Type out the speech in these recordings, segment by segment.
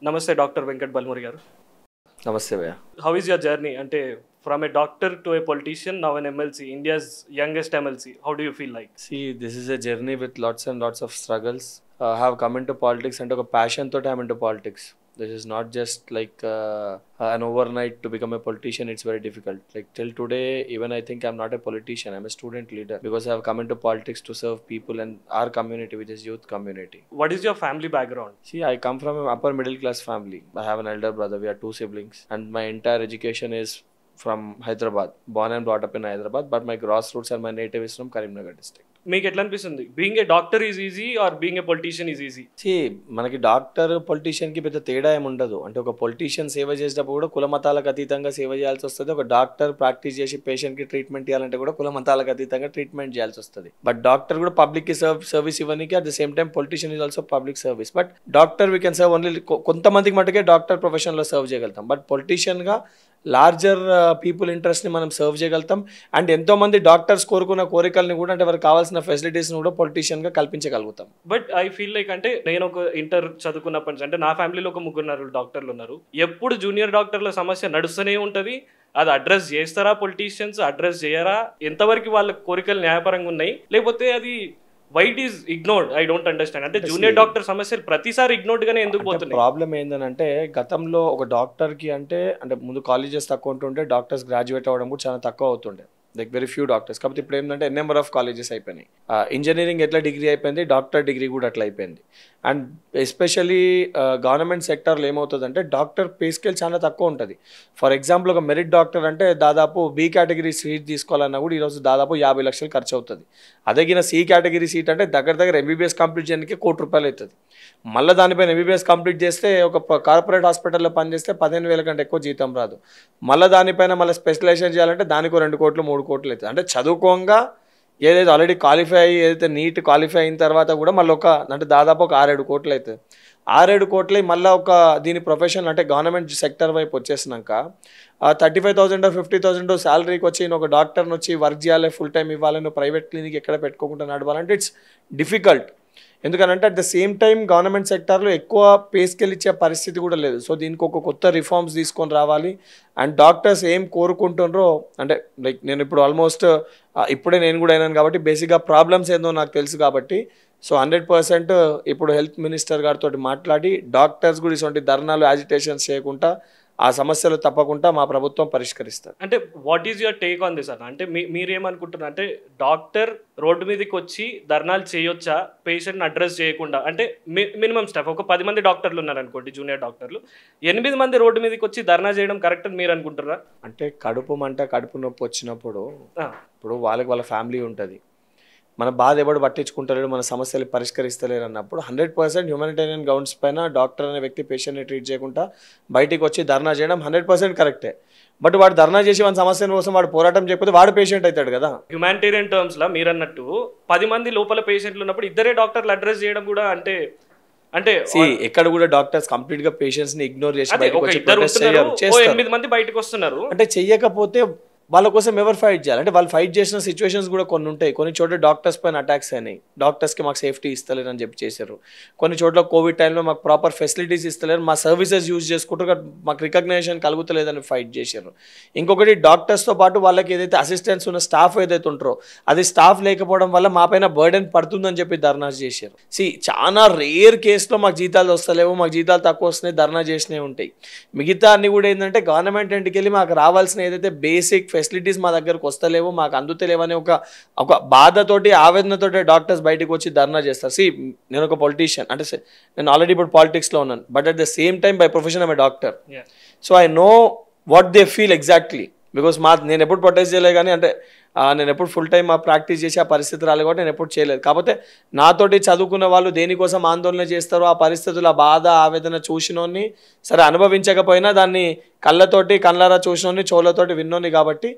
Namaste, Dr. Venkat Balmuri garu. Namaste, Bhaiya. How is your journey? Ante from a doctor to a politician, now an MLC, India's youngest MLC. How do you feel like? See, this is a journey with lots and lots of struggles. I have come into politics and took a passion to I'm into politics. This is not just like an overnight to become a politician. It's very difficult. Like till today, even I think I'm not a politician. I'm a student leader because I have come into politics to serve people and our community, which is youth community. What is your family background? See, I come from an upper middle class family. I have an elder brother. We are 2 siblings, and my entire education is from Hyderabad. Born and brought up in Hyderabad, but my grassroots and my native is from Karimnagar district. మీకు ఎట్లా అనిపిస్తుంది being a doctor is easy or being a politician is easy? మనకి doctor పొలిటీషియన్కి పెద్ద తేడా ఏమి ఉండదు. అంటే ఒక పొలిటీషియన్ సేవ చేసేటప్పుడు కూడా కుల మతాలకు అతీతంగా సేవ చేయాల్సి వస్తుంది. ఒక డాక్టర్ ప్రాక్టీస్ చేసి పేషెంట్కి ట్రీట్మెంట్ చేయాలంటే కూడా కుల మతాలకు అతీతంగా ట్రీట్మెంట్ చేయాల్సి వస్తుంది. బట్ డాక్టర్ కూడా పబ్లిక్కి సర్వీస్ ఇవ్వడానికి at the same time politician is also public service. But doctor we can serve only కొంతమందికి మటుకే డాక్టర్ ప్రొఫెషన్లో సర్వ్ చేయగలుగుతాం. బట్ పొలిటీషియన్గా లార్జర్ పీపుల్ ఇంట్రెస్ట్ని మనం సర్వ్ చేయగలుగుతాం. అండ్ ఎంతోమంది డాక్టర్స్ కోరుకున్న కోరికల్ని కూడా అంటే వారికి కావాల్సిన ఫెసిలిటీస్ని కూడా పొలిటీషియన్గా కల్పించగలుగుతాం. బట్ ఐ ఫీల్ లైక్ అంటే నేను ఒక ఇంటర్ చదువుకున్నప్పటి నుంచి అంటే నా ఫ్యామిలీలో ఒక 3 డాక్టర్లు ఉన్నారు. ఎప్పుడు జూనియర్ డాక్టర్ల సమస్య నడుస్తూనే ఉంటుంది. అది అడ్రస్ చేస్తారా పొలిటీషియన్స్, అడ్రస్ చేయరా, ఎంతవరకు వాళ్ళ కోరికలు న్యాయపరంగా ఉన్నాయి, లేకపోతే అది white is ignored? I don't understand. అంటే జూనియర్ డాక్టర్ సమస్యలు ప్రతిసారి ఇగ్నోర్డ్ గానే ఎందుకు పోతున్నాయి? ప్రాబ్లం ఏంటంటే గతంలో ఒక డాక్టర్కి అంటే ముందు కాలేజెస్ తక్కువ ఉంటుండే, డాక్టర్స్ గ్రాడ్యుయేట్ అవ్వడం కూడా చాలా తక్కువ అవుతుండే, లైక్ వెరీ ఫ్యూ డాక్టర్స్. కాకపోతే ఇప్పుడు ఏంటంటే నెంబర్ ఆఫ్ కాలేజెస్ అయిపోయినాయి. ఇంజనీరింగ్ ఎట్లా డిగ్రీ అయిపోయింది, డాక్టర్ డిగ్రీ కూడా అట్లా అయిపోయింది. అండ్ ఎస్పెషలీ గవర్నమెంట్ సెక్టర్లో ఏమవుతుందంటే డాక్టర్ పే స్కేల్ చాలా తక్కువ ఉంటుంది. ఫర్ ఎగ్జాంపుల్ ఒక మెరిట్ డాక్టర్ అంటే దాదాపు బి కేటగిరీ సీట్ తీసుకోవాలన్నా కూడా ఈరోజు దాదాపు 50 లక్షలు ఖర్చు అవుతుంది. అదేగిన సి కేటగిరీ సీట్ అంటే దగ్గర ఎంబీబీఎస్ కంప్లీట్ చేయడానికి ₹1,00,00,000 అవుతుంది. మళ్ళీ దానిపైన ఎంబీబీఎస్ కంప్లీట్ చేస్తే ఒక కార్పొరేట్ హాస్పిటల్లో పనిచేస్తే 15,000 కంటే ఎక్కువ జీతం రాదు. మళ్ళీ దానిపైన మళ్ళీ స్పెషలైజేషన్ చేయాలంటే దానికి 2 కోట్లు 3 కోట్లు అవుతుంది. అంటే చదువుకోగా ఏదైతే ఆల్రెడీ క్వాలిఫై అయ్యి ఏదైతే నీట్ క్వాలిఫై అయిన తర్వాత కూడా మళ్ళీ అంటే దాదాపు ఒక 6-7 కోట్లు అవుతుంది. 6-7 కోట్లు మళ్ళీ దీని ప్రొఫెషన్ అంటే గవర్నమెంట్ సెక్టర్ వైపు వచ్చేసినాక 35,000 50,000 శాలరీకి వచ్చి ఒక డాక్టర్ని వచ్చి వర్క్ చేయాలి, ఫుల్ టైం ఇవ్వాలని ప్రైవేట్ క్లినిక్ ఎక్కడ పెట్టుకోకుండా నడవాలంటే ఇట్స్ డిఫికల్ట్. ఎందుకంటే at the same time government సెక్టార్లో ఎక్కువ పే స్కేల్ ఇచ్చే పరిస్థితి కూడా లేదు. సో దీనికి ఒక కొత్త రిఫార్మ్స్ తీసుకొని రావాలి. అండ్ డాక్టర్స్ ఏం కోరుకుంటున్నారో అంటే లైక్ నేను ఇప్పుడు ఆల్మోస్ట్ ఇప్పుడే నేను కూడా అయినాను కాబట్టి బేసిక్గా ప్రాబ్లమ్స్ ఏందో నాకు తెలుసు కాబట్టి సో 100% ఇప్పుడు హెల్త్ మినిస్టర్ గారితో మాట్లాడి డాక్టర్స్ కూడా ఇటువంటి ధర్నాలు యాజిటేషన్స్ చేయకుండా ఆ సమస్యలు తప్పకుండా మా ప్రభుత్వం పరిష్కరిస్తారు. అంటే what is your take on this అన్న? అంటే మీరేమనుకుంటున్నారు? అంటే డాక్టర్ రోడ్డు మీదకి వచ్చి ధర్నాలు చేయొచ్చా పేషెంట్ని అడ్రస్ చేయకుండా? అంటే మినిమం స్టాఫ్ ఒక 10 మంది డాక్టర్లు ఉన్నారు అనుకోండి, జూనియర్ డాక్టర్లు, 8 మంది రోడ్డు మీదకి వచ్చి ధర్నా చేయడం కరెక్ట్ అని మీరు అనుకుంటారా? అంటే కడుపు నొప్పి వచ్చినప్పుడు ఇప్పుడు వాళ్ళ ఫ్యామిలీ ఉంటుంది, మన బాధ ఎవడు పట్టించుకుంటలేడు, మన సమస్యలు పరిష్కరిస్తలేరు అన్నప్పుడు 100% హ్యూమానిటేరియన్ గ్రౌండ్స్ పైన డాక్టర్ అనే వ్యక్తి పేషెంట్ని ట్రీట్ చేయకుండా బయటికి వచ్చి ధర్నా చేయడం 100% కరెక్టే. బట్ వాడు ధర్నా చేసి వాడి సమస్య కోసం వాడు పోరాటం చేయకపోతే వాడు పేషెంట్ అవుతాడు కదా. హ్యూమానిటేరియన్ టర్మ్స్లో మీరు అన్నట్టు 10 మంది లోపల పేషెంట్లు ఉన్నప్పుడు ఇద్దరే డాక్టర్లు అడ్రస్ చేయడం కూడా అంటే ఎక్కడ కూడా డాక్టర్స్ కంప్లీట్ గా పేషెంట్స్ ని ఇగ్నోర్ చేసి 8 మంది బయటకు వస్తున్నారు అంటే చెయ్యకపోతే వాళ్ళ కోసం ఎవరు ఫైట్ చేయాలి? అంటే వాళ్ళు ఫైట్ చేసిన సిచ్యువేషన్స్ కూడా కొన్ని ఉంటాయి. కొన్ని చోట్ల డాక్టర్స్ పైన అటాక్స్ అయినాయి, డాక్టర్స్కి మాకు సేఫ్టీ ఇస్తలేరు అని చెప్పి చేశారు. కొన్ని చోట్ల కోవిడ్ టైంలో మాకు ప్రాపర్ ఫెసిలిటీస్ ఇస్తలేరు, మా సర్వీసెస్ యూజ్ చేసుకుంటూ మాకు రికగ్నేషన్ కలుగుతలేదని ఫైట్ చేశారు. ఇంకొకటి డాక్టర్స్తో పాటు వాళ్ళకి ఏదైతే అసిస్టెంట్స్ ఉన్న స్టాఫ్ ఏదైతే ఉంటారో అది స్టాఫ్ లేకపోవడం వల్ల మా పైన బర్డెన్ పడుతుందని చెప్పి ధర్నా చేశారు. చాలా రేర్ కేసులో మాకు జీతాలు వస్తలేవు, మాకు జీతాలు తక్కువ వస్తున్నాయి, ధర్నా చేసినవి ఉంటాయి. మిగతా అన్ని కూడా ఏంటంటే గవర్నమెంట్ ఇంటికి వెళ్ళి మాకు రావాల్సిన ఏదైతే బేసిక్ ఫెసిలిటీస్ మా దగ్గరకు వస్తలేవు, మాకు అందుతలేవు అనే ఒక బాధతోటి ఆవేదనతోటి డాక్టర్స్ బయటకు వచ్చి ధర్నా చేస్తారు. నేను ఒక పొలిటీషియన్ అంటే నేను ఆల్రెడీ ఇప్పుడు పాలిటిక్స్లో ఉన్నాను, but at the same time by profession I'm a doctor. So I know what they feel exactly because నేను ఎప్పుడు ప్రొటెస్ట్ చేయలేదు, కానీ అంటే నేను ఎప్పుడు ఫుల్ టైం ప్రాక్టీస్ చేసి ఆ పరిస్థితి రాలేదు కాబట్టి నేను ఎప్పుడు చేయలేదు. కాకపోతే నాతోటి చదువుకున్న వాళ్ళు దేనికోసం ఆందోళన చేస్తారో ఆ పరిస్థితుల బాధ ఆవేదన చూసినోని సరే అనుభవించకపోయినా దాన్ని కళ్ళారా చూసినోని చెవులతోటి విన్నోని కాబట్టి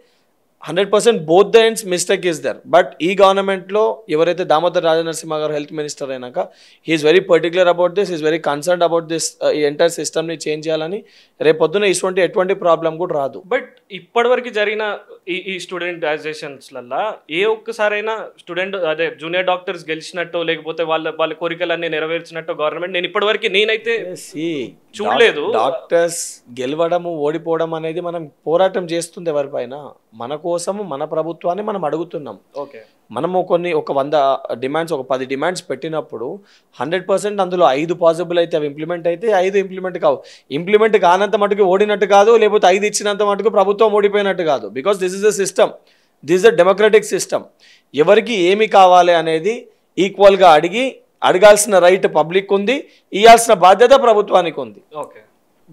100% both the ends mistake is there. But ఈ గవర్నమెంట్లో ఎవరైతే దామోదర్ రాజనరసింహ గారు హెల్త్ మినిస్టర్ అయినాక he is very particular about this, is very concerned about this entire సిస్టమ్ని చేంజ్ చేయాలని. రేపొద్దున ఎటువంటి ప్రాబ్లం కూడా రాదు. బట్ ఇప్పటివరకు జరిగిన ఈ స్టూడెంటైజేషన్స్లల్లా ఏ ఒక్కసారైనా స్టూడెంట్ అదే జూనియర్ డాక్టర్స్ గెలిచినట్టు లేకపోతే వాళ్ళ కోరికలన్నీ నెరవేర్చినట్టు గవర్నమెంట్ నేను ఇప్పటివరకు నేనైతే చూడలేదు. డాక్టర్స్ గెలవడము ఓడిపోవడం అనేది మనం పోరాటం చేస్తుంది ఎవరిపైన, మన కోసము మన ప్రభుత్వాన్ని మనం అడుగుతున్నాం. ఓకే, మనము ఒక 100 డిమాండ్స్, ఒక 10 డిమాండ్స్ పెట్టినప్పుడు 100% అందులో 5 పాసిబుల్ అయితే అవి ఇంప్లిమెంట్ అయితే 5 ఇంప్లిమెంట్ కావు. ఇంప్లిమెంట్ కానంత మటుకు ఓడినట్టు కాదు, లేకపోతే 5 ఇచ్చినంత మటుకు ప్రభుత్వం ఓడిపోయినట్టు కాదు. Because this is a system, this is a democratic system. ఎవరికి ఏమి కావాలి అనేది ఈక్వల్గా అడగాల్సిన రైట్ పబ్లిక్ ఉంది, ఇవ్వాల్సిన బాధ్యత ప్రభుత్వానికి ఉంది. Okay,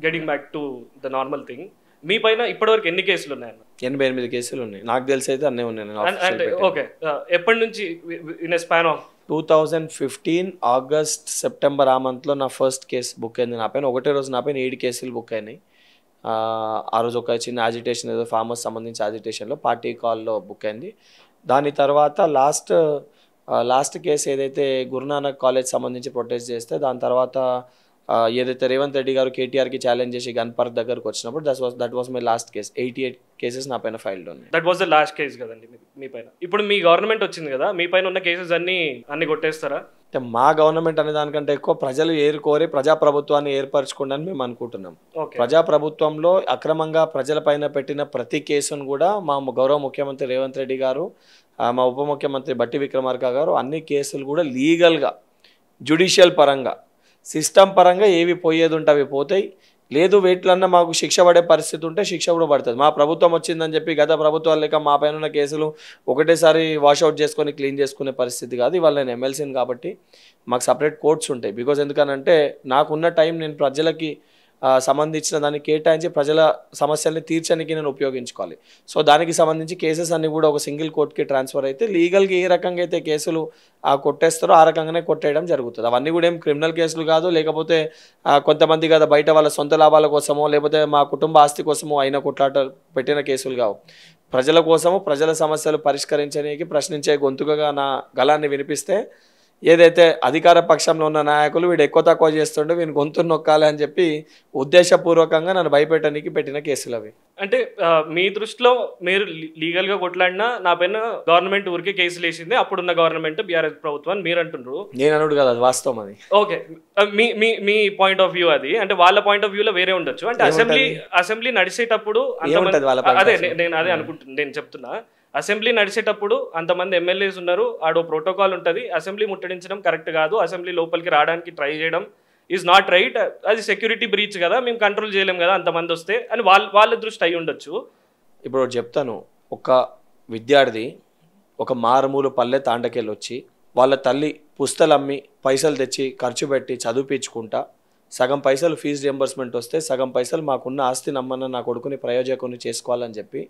getting back to the normal thing, మీ పైన ఇప్పటివరకు ఎన్ని కేసులు ఉన్నాయన్న? 88 కేసులు ఉన్నాయి, నాకు తెలిసి అయితే అన్నీ ఉన్నాయి. ఓకే, ఎప్పటి నుంచి in span of 2015 August September ఆ మంత్లో నా ఫస్ట్ కేసు బుక్ అయింది. నా పైన ఒకటే రోజు నా పైన 7 కేసులు బుక్ అయినాయి. ఆ రోజు ఒక చిన్న యాజిటేషన్, ఏదో ఫార్మర్స్ సంబంధించి యాజిటేషన్లో పార్టీ కాల్లో బుక్ అయింది. దాని తర్వాత లాస్ట్ కేసు ఏదైతే గురునానక్ కాలేజ్ సంబంధించి ప్రొటెస్ట్ చేస్తే దాని తర్వాత ఏదైతే రేవంత్ రెడ్డి గారు కేటీఆర్కి ఛాలెంజ్ చేసి గన్ పార్క్ దగ్గరకు వచ్చినప్పుడు that was my last case. 88 cases నా పైన ఫైల్డ్ ఉన్నాయి. That was the last case కదండి మీ పైన. ఇప్పుడు మీ గవర్నమెంట్ వచ్చింది కదా, మీ పైన ఉన్న కేసెస్ అన్ని కొట్టేస్తారా? అంటే మా గవర్నమెంట్ అనే దానికంటే ఎక్కువ ప్రజలు కోరి ప్రజాప్రభుత్వాన్ని ఏర్పరచుకోండి అని మేము అనుకుంటున్నాం. ప్రజాప్రభుత్వంలో అక్రమంగా ప్రజలపైన పెట్టిన ప్రతి కేసును కూడా మా గౌరవ ముఖ్యమంత్రి రేవంత్ రెడ్డి గారు, మా ఉప ముఖ్యమంత్రి బట్టి విక్రమార్క గారు అన్ని కేసులు కూడా లీగల్గా, జ్యుడిషియల్ పరంగా, సిస్టమ్ పరంగా ఏవి పోయేది ఉంటే అవి పోతాయి. లేదు వేట్లన్నా మాకు శిక్ష పడే పరిస్థితి ఉంటే శిక్ష కూడా పడుతుంది. మా ప్రభుత్వం వచ్చిందని చెప్పి గత ప్రభుత్వాలు లేక మా పైన ఉన్న కేసులు ఒకటేసారి వాషౌట్ చేసుకొని క్లీన్ చేసుకునే పరిస్థితి కాదు. ఇవాళ నేను ఎమ్మెల్సీని కాబట్టి మాకు సపరేట్ కోర్ట్స్ ఉంటాయి. బికాజ్ ఎందుకనంటే నాకున్న టైం నేను ప్రజలకి సంబంధించిన దాన్ని కేటాయించి ప్రజల సమస్యల్ని తీర్చడానికి నేను ఉపయోగించుకోవాలి. సో దానికి సంబంధించి కేసెస్ అన్ని కూడా ఒక సింగిల్ కోర్టుకి ట్రాన్స్ఫర్ అయితే లీగల్గా ఏ రకంగా అయితే కేసులు కొట్టేస్తారో ఆ రకంగానే కొట్టేయడం జరుగుతుంది. అవన్నీ కూడా ఏం క్రిమినల్ కేసులు కాదు, లేకపోతే కొంతమంది కదా బయట వాళ్ళ సొంత లాభాల కోసమో లేకపోతే మా కుటుంబ ఆస్తి కోసమో అయిన కొట్లాట పెట్టిన కేసులు కావు. ప్రజల కోసము, ప్రజల సమస్యలు పరిష్కరించడానికి ప్రశ్నించే గొంతుకగా నా గళాన్ని వినిపిస్తే ఏదైతే అధికార పక్షంలో ఉన్న నాయకులు వీడు ఎక్కువ తక్కువ చేస్తుండే వీని గొంతు నొక్కాలి అని చెప్పి ఉద్దేశపూర్వకంగా నన్ను భయపెట్టడానికి పెట్టిన కేసులు అవి. అంటే మీ దృష్టిలో మీరు లీగల్గా కొట్లాడినా నా పైన గవర్నమెంట్ ఊరికే కేసులు వేసింది అప్పుడున్న గవర్నమెంట్ బీఆర్ఎస్ ప్రభుత్వం మీరు అంటున్నారు. నేను అనుడు కదా, అది వాస్తవం. అది okay, me point of view అది. అంటే వాళ్ళ పాయింట్ ఆఫ్ వ్యూలో వేరే ఉండొచ్చు. అంటే అసెంబ్లీ నడిచేటప్పుడు అదే అనుకుంటున్నాను, నేను చెప్తున్నా. అసెంబ్లీ నడిచేటప్పుడు అంతమంది ఎమ్మెల్యేస్ ఉన్నారు, ఆడో ప్రోటోకాల్ ఉంటుంది, అసెంబ్లీ ముట్టడించడం కరెక్ట్ కాదు, అసెంబ్లీ లోపలికి రావడానికి ట్రై చేయడం ఈజ్ నాట్ రైట్, అది సెక్యూరిటీ బ్రీచ్ కదా, మేము కంట్రోల్ చేయలేం కదా అంతమంది వస్తే అని వాళ్ళ దృష్టి అయి ఉండొచ్చు. ఇప్పుడు చెప్తాను, ఒక విద్యార్థి ఒక మారుమూల పల్లె తాండకెళ్ళి వచ్చి వాళ్ళ తల్లి పుస్తలు అమ్మి పైసలు తెచ్చి ఖర్చు పెట్టి చదివించుకుంటా, సగం పైసలు ఫీజు రియంబర్స్మెంట్ వస్తే సగం పైసలు మాకున్న ఆస్తి నమ్మన్న నా కొడుకుని ప్రయోజకుని చేసుకోవాలని చెప్పి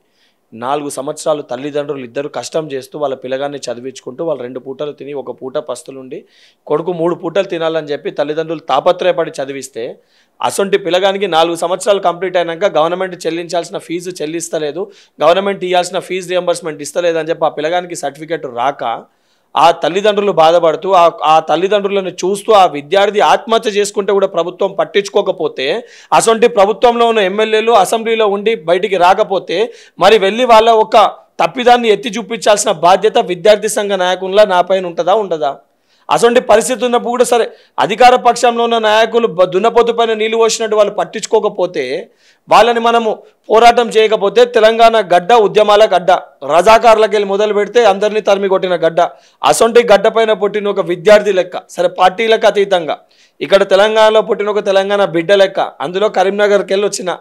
4 సంవత్సరాలు తల్లిదండ్రులు ఇద్దరు కష్టం చేస్తూ వాళ్ళ పిల్లగాన్ని చదివించుకుంటూ వాళ్ళు 2 పూటలు తిని 1 పూట పస్తులుండి కొడుకు 3 పూటలు తినాలని చెప్పి తల్లిదండ్రులు తాపత్రయపడి చదివిస్తే అసొంటి పిల్లగానికి 4 సంవత్సరాలు కంప్లీట్ అయినాక గవర్నమెంట్ చెల్లించాల్సిన ఫీజు చెల్లిస్తలేదు, గవర్నమెంట్ ఇవ్వాల్సిన ఫీజు రియంబర్స్మెంట్ ఇస్తలేదు అని చెప్పి ఆ పిల్లగానికి సర్టిఫికేట్ రాక ఆ తల్లిదండ్రులు బాధపడుతూ ఆ తల్లిదండ్రులను చూస్తూ ఆ విద్యార్థి ఆత్మహత్య చేసుకుంటే కూడా ప్రభుత్వం పట్టించుకోకపోతే, అసొంటి ప్రభుత్వంలో ఉన్న ఎమ్మెల్యేలు అసెంబ్లీలో ఉండి బయటికి రాకపోతే మరి వెళ్ళి వాళ్ళ ఒక తప్పిదాన్ని ఎత్తి చూపించాల్సిన బాధ్యత విద్యార్థి సంఘ నాయకుల నా పైన ఉండదా? అసొంటి పరిస్థితి ఉన్నప్పుడు కూడా సరే అధికార పక్షంలో ఉన్న నాయకులు దున్నపోతు పైన నీళ్లు పోసినట్టు వాళ్ళు పట్టించుకోకపోతే, వాళ్ళని మనము పోరాటం చేయకపోతే తెలంగాణ గడ్డ ఉద్యమాల గడ్డ, రజాకారులకు వెళ్ళి మొదలు పెడితే అందరినీ తరిమి కొట్టిన గడ్డ, అసొంటి గడ్డ పైన పుట్టిన ఒక విద్యార్థి లెక్క, సరే పార్టీలకు అతీతంగా ఇక్కడ తెలంగాణలో పుట్టిన ఒక తెలంగాణ బిడ్డ లెక్క, అందులో కరీంనగర్కి వెళ్ళి వచ్చిన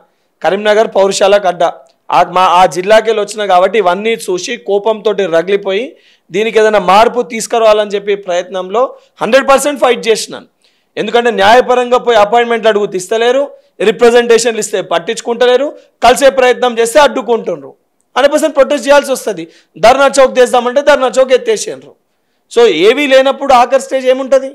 కరీంనగర్ పౌరుషాల గడ్డ, ఆ జిల్లాకి వెళ్ళి వచ్చిన కాబట్టి ఇవన్నీ చూసి కోపంతో రగిలిపోయి దీనికి ఏదైనా మార్పు తీసుకురావాలని చెప్పి ప్రయత్నంలో 100% ఫైట్ చేసినాను. ఎందుకంటే న్యాయపరంగా పోయి అపాయింట్మెంట్లు అడుగుతూ ఇస్తలేరు, రిప్రజెంటేషన్లు ఇస్తే పట్టించుకుంటలేరు, కలిసే ప్రయత్నం చేస్తే అడ్డుకుంటున్నారు. 100% ప్రొటెస్ట్ చేయాల్సి వస్తుంది. ధర్నా చౌక్ చేద్దామంటే ధర్నా చౌక్ ఎత్తేసారు. సో ఏవీ లేనప్పుడు ఆఖరి స్టేజ్ ఏముంటుంది,